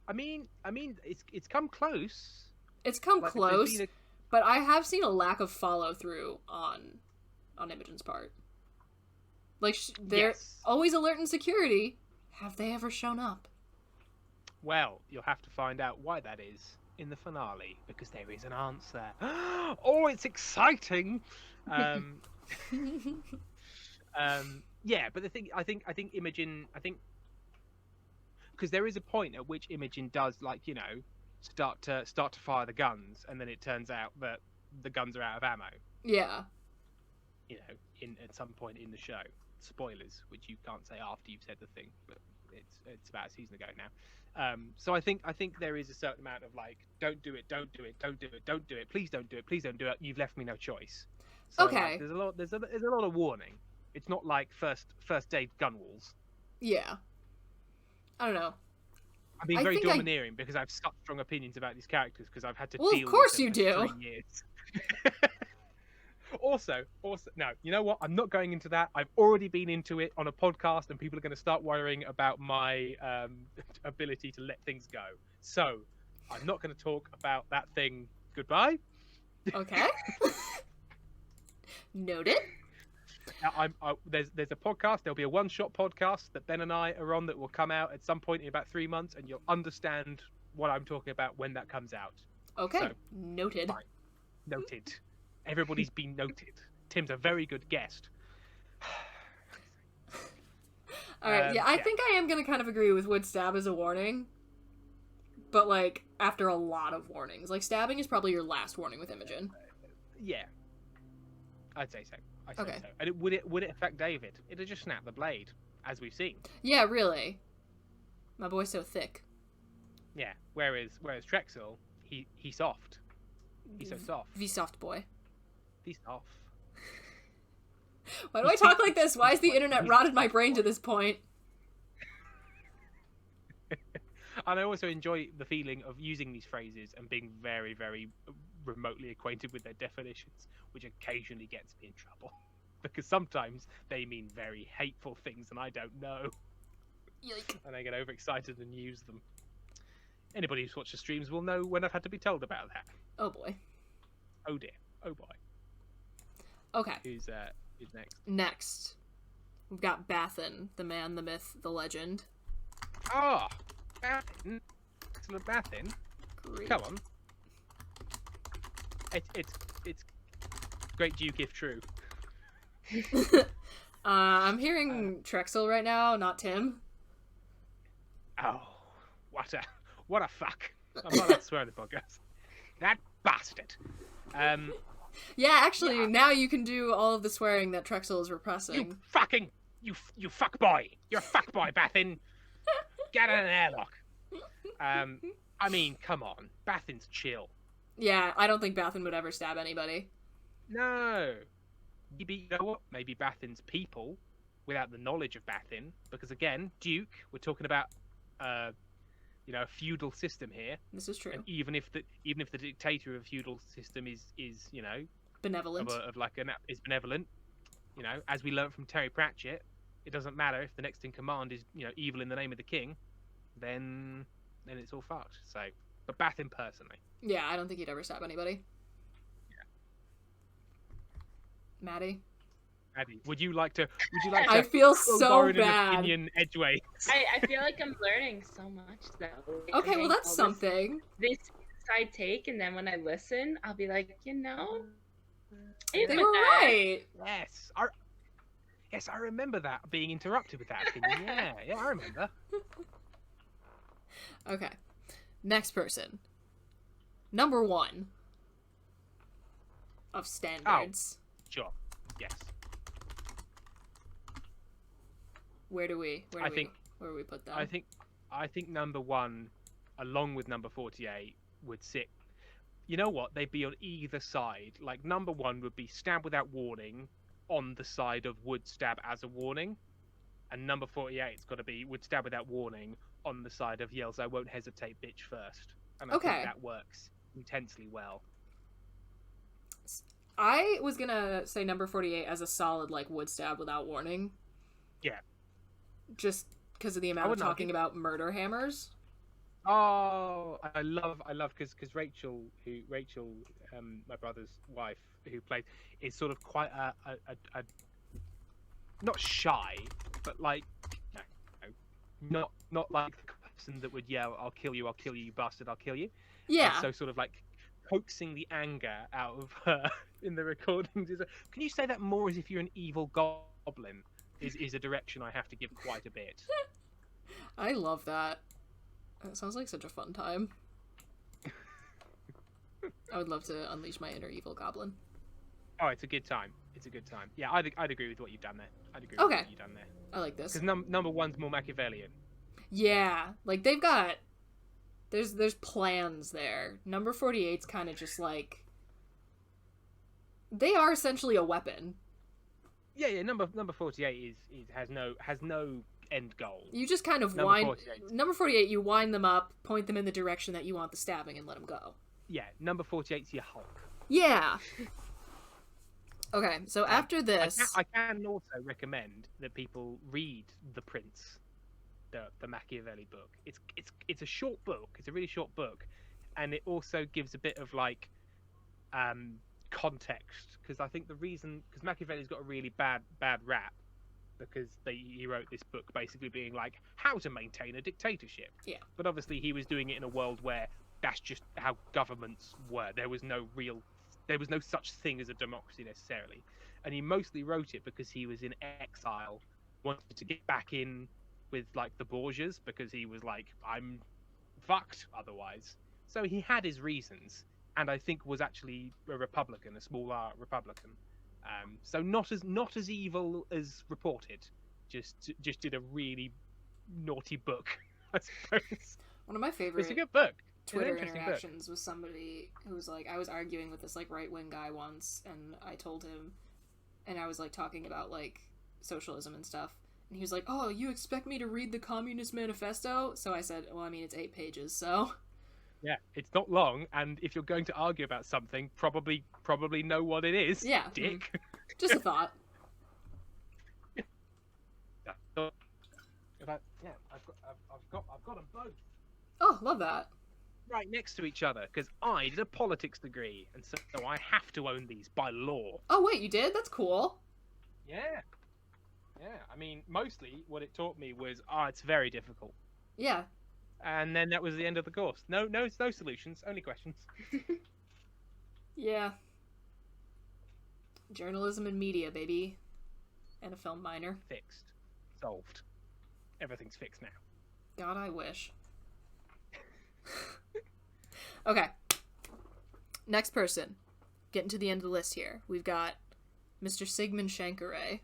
I mean, it's come close. It's come close, but I have seen a lack of follow through on Imogen's part. Like they're always alert in security. Have they ever shown up? Well, you'll have to find out why that is in the finale, because there is an answer. Oh, it's exciting! Yeah, but the thing, I think Imogen, because there is a point at which Imogen does, like, start to fire the guns, and then it turns out that the guns are out of ammo. Yeah. At some point in the show. Spoilers, which you can't say after you've said the thing, but it's about a season ago now. So I think there is a certain amount of like, don't do it, please don't do it. You've left me no choice. So, okay. Like, there's a lot of warning. It's not like first aid gun walls. Yeah. I don't know. I'm being very domineering because I have such strong opinions about these characters because I've had to deal with them of course you for do. 3 years. Also, no, you know what? I'm not going into that. I've already been into it on a podcast, and people are going to start worrying about my ability to let things go. So, I'm not going to talk about that thing. Goodbye. Okay. Noted. There's a podcast. There'll be a one-shot podcast that Ben and I are on that will come out at some point in about 3 months, and you'll understand what I'm talking about when that comes out. Okay. So, noted. Fine. Noted. Everybody's been noted. Tim's a very good guest. All right. I think I am going to kind of agree with would stab as a warning. but like after a lot of warnings. Like stabbing is probably your last warning with Imogen. Yeah, I'd say so. I'd Okay. say so. And would it affect David? It'd just snap the blade, as we've seen. Yeah, really. My boy's so thick. Yeah. Whereas Trexel, he's soft. He's so soft. V soft boy. He's soft. Why do I talk like this? Why has the internet rotted my brain to this point? And I also enjoy the feeling of using these phrases and being very, very remotely acquainted with their definitions, which occasionally gets me in trouble. Because sometimes they mean very hateful things and I don't know. Yike. And I get overexcited and use them. Anybody who's watched the streams will know when I've had to be told about that. Oh boy. Oh dear. Oh boy. Okay. Who's next? Next, we've got Bathin, the man, the myth, the legend. Ah, Bathin. Excellent Bathin. Great. Come on. It's great Duke if true. I'm hearing Trexel right now, not Tim. Oh, what a fuck! I'm not allowed to swear on the podcast. That bastard. Yeah, actually, now you can do all of the swearing that Trexel is repressing. You fuck boy. You're a fuck boy, Bathin. Get in an airlock. I mean, come on. Bathin's chill. Yeah, I don't think Bathin would ever stab anybody. No. Maybe, you know what? Maybe Bathin's people, without the knowledge of Bathin, because again, Duke, we're talking about, a feudal system here. This is true. And even if the dictator of a feudal system is benevolent, is benevolent, as we learned from Terry Pratchett, it doesn't matter if the next in command is evil in the name of the king, then it's all fucked. So, but Bathin personally. Yeah, I don't think he'd ever stab anybody. Maddie, would you like to I feel so bad. Opinion edgeways? I feel like I'm learning so much though. Okay, well that's something. This side take, and then when I listen, I'll be like, they were right. Yes, I remember that being interrupted with that opinion. Yeah, I remember. Okay, next person. Number 1 of standards. Oh, sure. Yes. Where do we put that? I think number 1, along with number 48, would sit. You know what? They'd be on either side. Like number 1 would be stab without warning, on the side of would stab as a warning, and number 48's got to be would stab without warning on the side of yells I won't hesitate, bitch first. And I think that works intensely well. I was gonna say number 48 as a solid would stab without warning. Yeah. Just because of the amount of talking about murder hammers. Oh, I love because Rachel, my brother's wife, who plays, is sort of quite a not shy, but not like the person that would yell, "I'll kill you, you bastard, I'll kill you." Yeah. And so sort of coaxing the anger out of her in the recordings can you say that more as if you're an evil goblin? Is a direction I have to give quite a bit. I love that. It sounds like such a fun time. I would love to unleash my inner evil goblin. Oh, it's a good time. Yeah, I'd agree with what you've done there. I like this. Because number 1's more Machiavellian. Yeah, they've got... There's plans there. Number 48's kind of just they are essentially a weapon. Yeah. Number 48 has no end goal. You just kind of Number 48, you wind them up, point them in the direction that you want the stabbing, and let them go. Yeah, number 48's your Hulk. Yeah. Okay, so after this... I can also recommend that people read The Prince, the Machiavelli book. It's a short book. It's a really short book, and it also gives a bit of context, because I think the reason because Machiavelli's got a really bad rap because he wrote this book basically being how to maintain a dictatorship. Yeah. But obviously he was doing it in a world where that's just how governments were. There was no such thing as a democracy necessarily, and he mostly wrote it because he was in exile, wanted to get back in with the Borgias, because he was I'm fucked otherwise. So he had his reasons, and I think was actually a Republican, a small R Republican. So not as evil as reported. Just did a really naughty book, I suppose. One of my favorite It's a good book. Twitter interactions with somebody who was like, I was arguing with this like right-wing guy once, and I told him, and I was like talking about like socialism and stuff, and he was like, oh, you expect me to read the Communist Manifesto? So I said, well, I mean, it's 8 pages, so Yeah, it's not long, and if you're going to argue about something, probably know what it is. Yeah. Dick. Just a thought. I've got them both Oh, love that. right next to each other because I did a politics degree, and so I have to own these by law. Oh, wait, you did? That's cool. Yeah. I mean, mostly what it taught me was, it's very difficult, Yeah. and then that was the end of the course. No solutions, only questions. Yeah. Journalism and media, baby. And a film minor. Fixed, solved. Everything's fixed now. God, I wish. Okay. Next person. Getting to the end of the list here. We've got Mr. Sigmund Shankaray.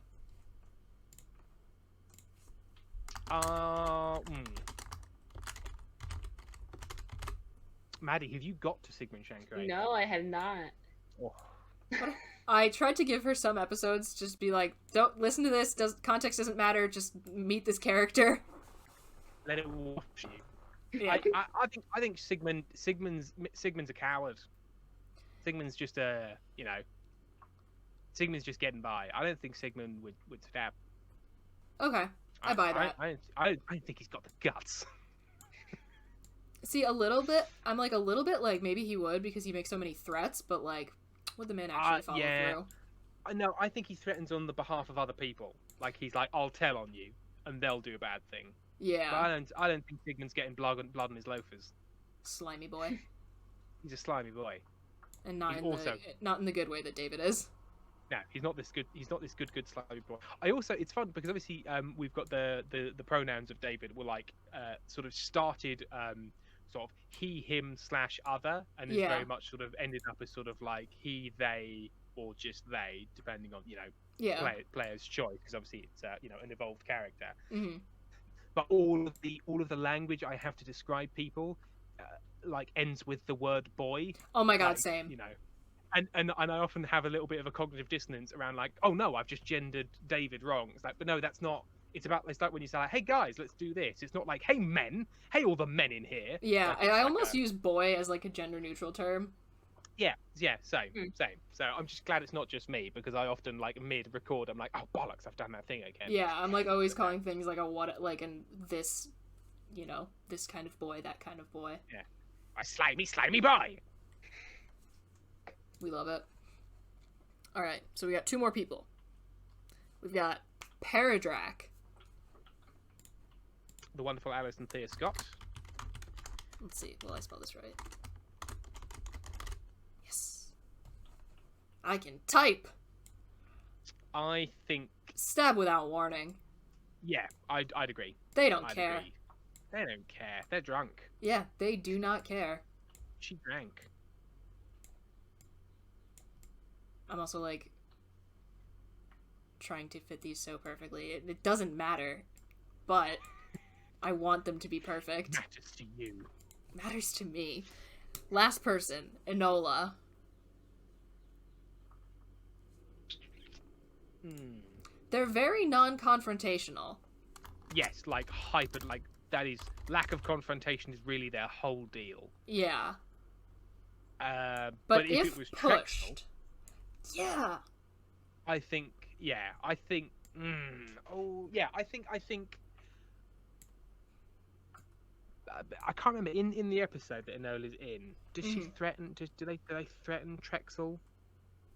Maddie, have you got to Sigmund Shankaray? No, I have not. Oh. I tried to give her some episodes, just be like, don't listen to this, context doesn't matter, just meet this character. Let it wash you. Yeah. I think Sigmund's a coward. Sigmund's just Sigmund's just getting by. I don't think Sigmund would stab. Okay, I buy that. I don't think he's got the guts. See, a little bit, I'm like a little bit like maybe he would because he makes so many threats, but like, would the man actually follow through? No, I think he threatens on the behalf of other people. Like he's like, I'll tell on you, and they'll do a bad thing. Yeah. But I don't think Sigmund's getting blood on his loafers. Slimy boy. He's a slimy boy. And not in the good way that David is. No, he's not this good. He's not this good slimy boy. It's fun because obviously we've got the pronouns of David were like sort of started sort of he, him / other, and is very much sort of ended up as sort of like he, they, or just they, depending on player's choice, because obviously it's an evolved character. Mm-hmm. But all of the language I have to describe people like ends with the word boy. Oh my god, same. And I often have a little bit of a cognitive dissonance around like, oh no, I've just gendered David wrong. It's like, but no, that's not. It's like when you say like, hey guys, let's do this. It's not like, hey men, hey all the men in here. Yeah, like, and I almost use boy as like a gender neutral term. Yeah, same. So I'm just glad it's not just me, because I often like mid-record, I'm like, oh bollocks, I've done that thing again. Yeah, I'm like always calling things like this, this kind of boy, that kind of boy. Yeah, a slimy boy. We love it. All right, so we got 2 more people. We've got Paradrak. The wonderful Alison Thea Scott. Let's see, will I spell this right? I can type. I think stab without warning. Yeah, I'd agree. They don't care. Agree. They don't care. They're drunk. Yeah, they do not care. She drank. I'm also like trying to fit these so perfectly. It doesn't matter, but I want them to be perfect. Matters to you. Matters to me. Last person, Enola. They're very non-confrontational. Yes, like hyper, like that is lack of confrontation is really their whole deal. Yeah. But if it was pushed, I think. I can't remember in the episode that Enola's in. Does she threaten? Do they threaten Trexel?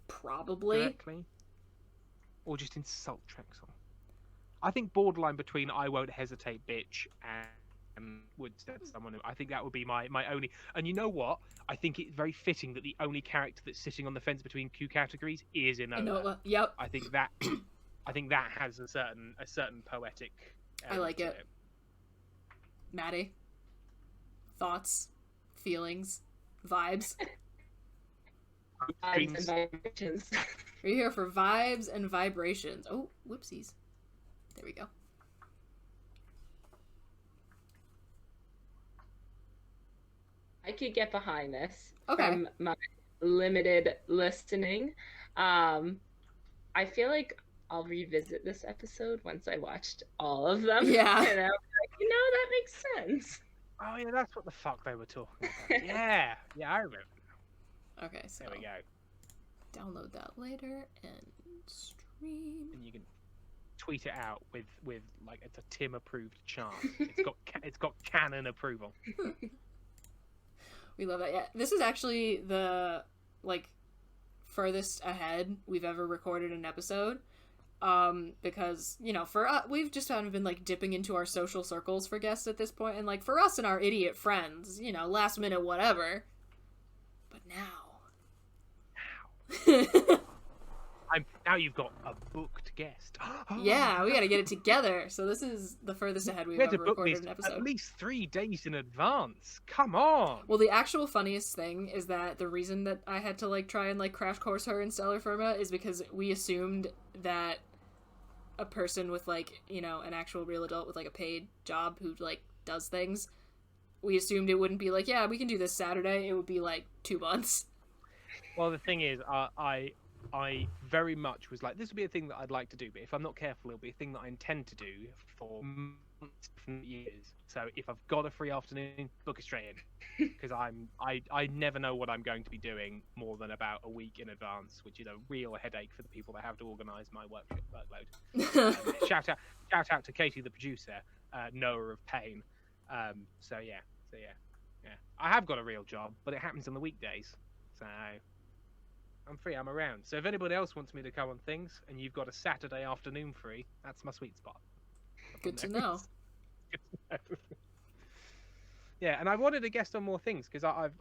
Probably. Directly? Or just insult Trexel? I think borderline between I won't hesitate, bitch, and would stab someone. I think that would be my only. And you know what? I think it's very fitting that the only character that's sitting on the fence between 2 categories is Enola. Yep. I think that has a certain poetic. I like it. Maddie. thoughts, feelings, vibes. Vibes and vibrations. We're here for vibes and vibrations. Oh, whoopsies. There we go. I could get behind this Okay. from my limited listening. I feel like I'll revisit this episode once I watched all of them. Yeah. And I'll be like, that makes sense. Oh yeah, that's what the fuck they were talking about. Yeah, I remember. Okay, so There we go. download that later and stream. And you can tweet it out with like it's a Tim approved chant. It's got canon approval. We love that. Yeah, this is actually the furthest ahead we've ever recorded an episode. Because for us, we've just kind of been dipping into our social circles for guests at this point, and for us and our idiot friends, last minute whatever. But now. Now you've got a booked guest. Yeah, we gotta get it together. So this is the furthest ahead we've ever recorded an episode. At least 3 days in advance. Come on. Well, the actual funniest thing is that the reason that I had to try and crash course her in Stellar Firma is because we assumed that a person with an actual real adult with a paid job who does things, we assumed it wouldn't be yeah, we can do this Saturday. It would be 2 months. Well, the thing is, I very much was this will be a thing that I'd like to do, but if I'm not careful, it'll be a thing that I intend to do for months, years. So if I've got a free afternoon, book it straight in, because I never know what I'm going to be doing more than about a week in advance, which is a real headache for the people that have to organise my workload. Shout out to Katie, the producer, knower of pain. So yeah. I have got a real job, but it happens on the weekdays, so I'm free, I'm around. So if anybody else wants me to come on things and you've got a Saturday afternoon free, that's my sweet spot. Good to know. Yeah, and I wanted to guest on more things because I've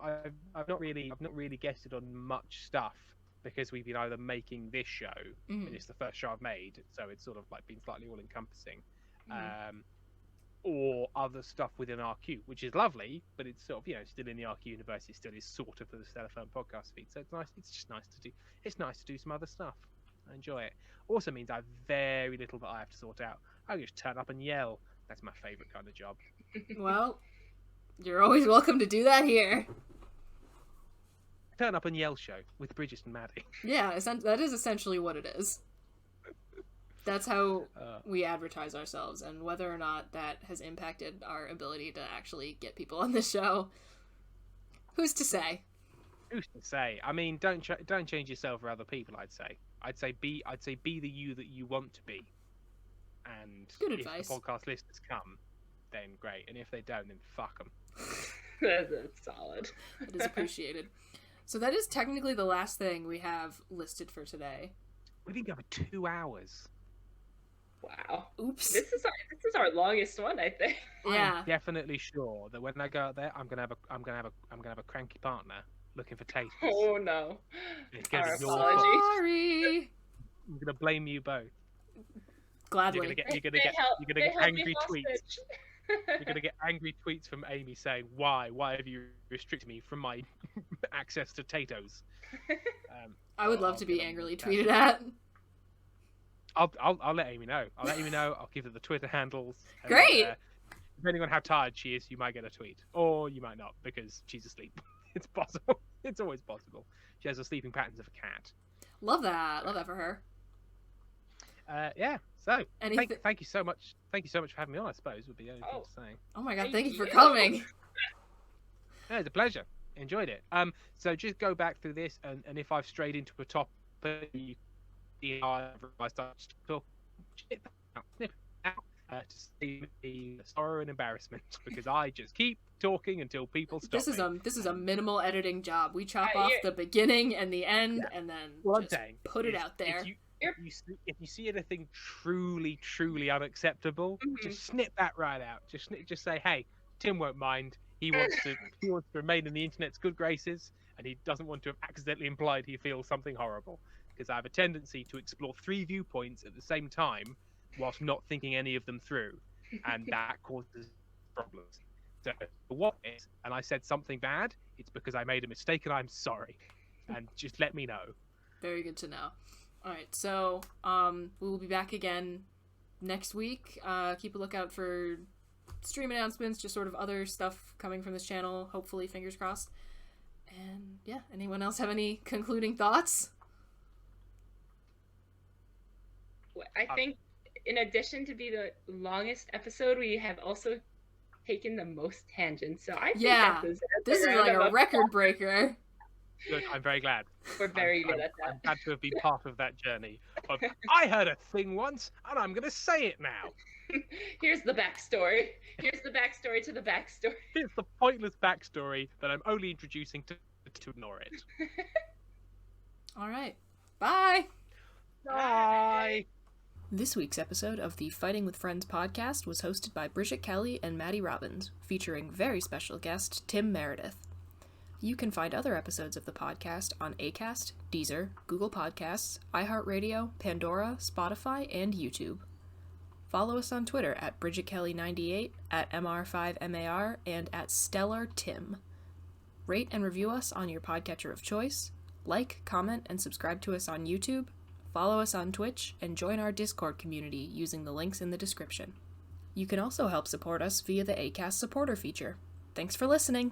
not really guested on much stuff because we've been either making this show, and it's the first show I've made, so it's sort of been slightly all encompassing, or other stuff within RQ, which is lovely, but it's sort of still in the RQ universe. It still is sort of for the Stellar Firm podcast feed, so it's nice. It's just nice to do. It's nice to do some other stuff. I enjoy it. Also means I have very little that I have to sort out. I just turn up and yell. That's my favourite kind of job. Well, you're always welcome to do that here. Turn up and yell show with Bridget and Maddie. Yeah, that is essentially what it is. That's how we advertise ourselves, and whether or not that has impacted our ability to actually get people on this show, who's to say? Who's to say? I mean, don't change yourself for other people. I'd say be the you that you want to be. And good if advice. the podcast listeners come, then great, and if they don't, then fuck them. That's solid. It is appreciated. So that is technically the last thing we have listed for today. We've been going for 2 hours. Wow. Oops. This is our longest one, I think. Yeah. I'm definitely sure that when I go out there, I'm gonna have a cranky partner looking for taters. Oh no. It's gonna Our be your apologies. fault. Sorry. I'm gonna blame you both. Gladly. You're gonna get angry tweets. You're gonna get angry tweets from Amy saying, "Why have you restricted me from my access to taters?" I would love to be angrily tweeted at. I'll let Amy know. I'll give her the Twitter handles. And, Great. Depending on how tired she is, you might get a tweet, or you might not because she's asleep. It's possible. It's always possible. She has the sleeping patterns of a cat. Love that. Love that for her. Yeah. So thank you so much. Thank you so much for having me on. I suppose would be the only thing to say. Oh my god! Thank you for coming. No, it's a pleasure. Enjoyed it. So just go back through this, and if I've strayed into a topic, you I start to talk shit out, to see the sorrow and embarrassment because I just keep talking until people stop. This is a minimal editing job. We chop off the beginning and the end, and then put it out there. If you see anything truly unacceptable, just snip that right out. Just say, hey, Tim won't mind. He wants to remain in the internet's good graces, and he doesn't want to have accidentally implied he feels something horrible. Because I have a tendency to explore 3 viewpoints at the same time, whilst not thinking any of them through, and that causes problems. So what is, and I said something bad, it's because I made a mistake and I'm sorry. And just let me know. Very good to know. All right, so we will be back again next week. Keep a lookout for stream announcements, just sort of other stuff coming from this channel, hopefully, fingers crossed. And yeah, anyone else have any concluding thoughts? I think in addition to be the longest episode, we have also taken the most tangents. So I think that this is like a record breaker. Good, I'm very glad. We're very good at that. I'm glad to have been part of that journey. I heard a thing once, and I'm going to say it now. Here's the backstory. Here's the backstory to the backstory. It's the pointless backstory that I'm only introducing to ignore it. All right. Bye. Bye. This week's episode of the Fighting with Friends podcast was hosted by Bridget Kelly and Maddie Robbins, featuring very special guest Tim Meredith. You can find other episodes of the podcast on Acast, Deezer, Google Podcasts, iHeartRadio, Pandora, Spotify, and YouTube. Follow us on Twitter at BridgetKelly98, at MR5MAR, and at StellarTim. Rate and review us on your podcatcher of choice. Like, comment, and subscribe to us on YouTube. Follow us on Twitch, and join our Discord community using the links in the description. You can also help support us via the Acast supporter feature. Thanks for listening!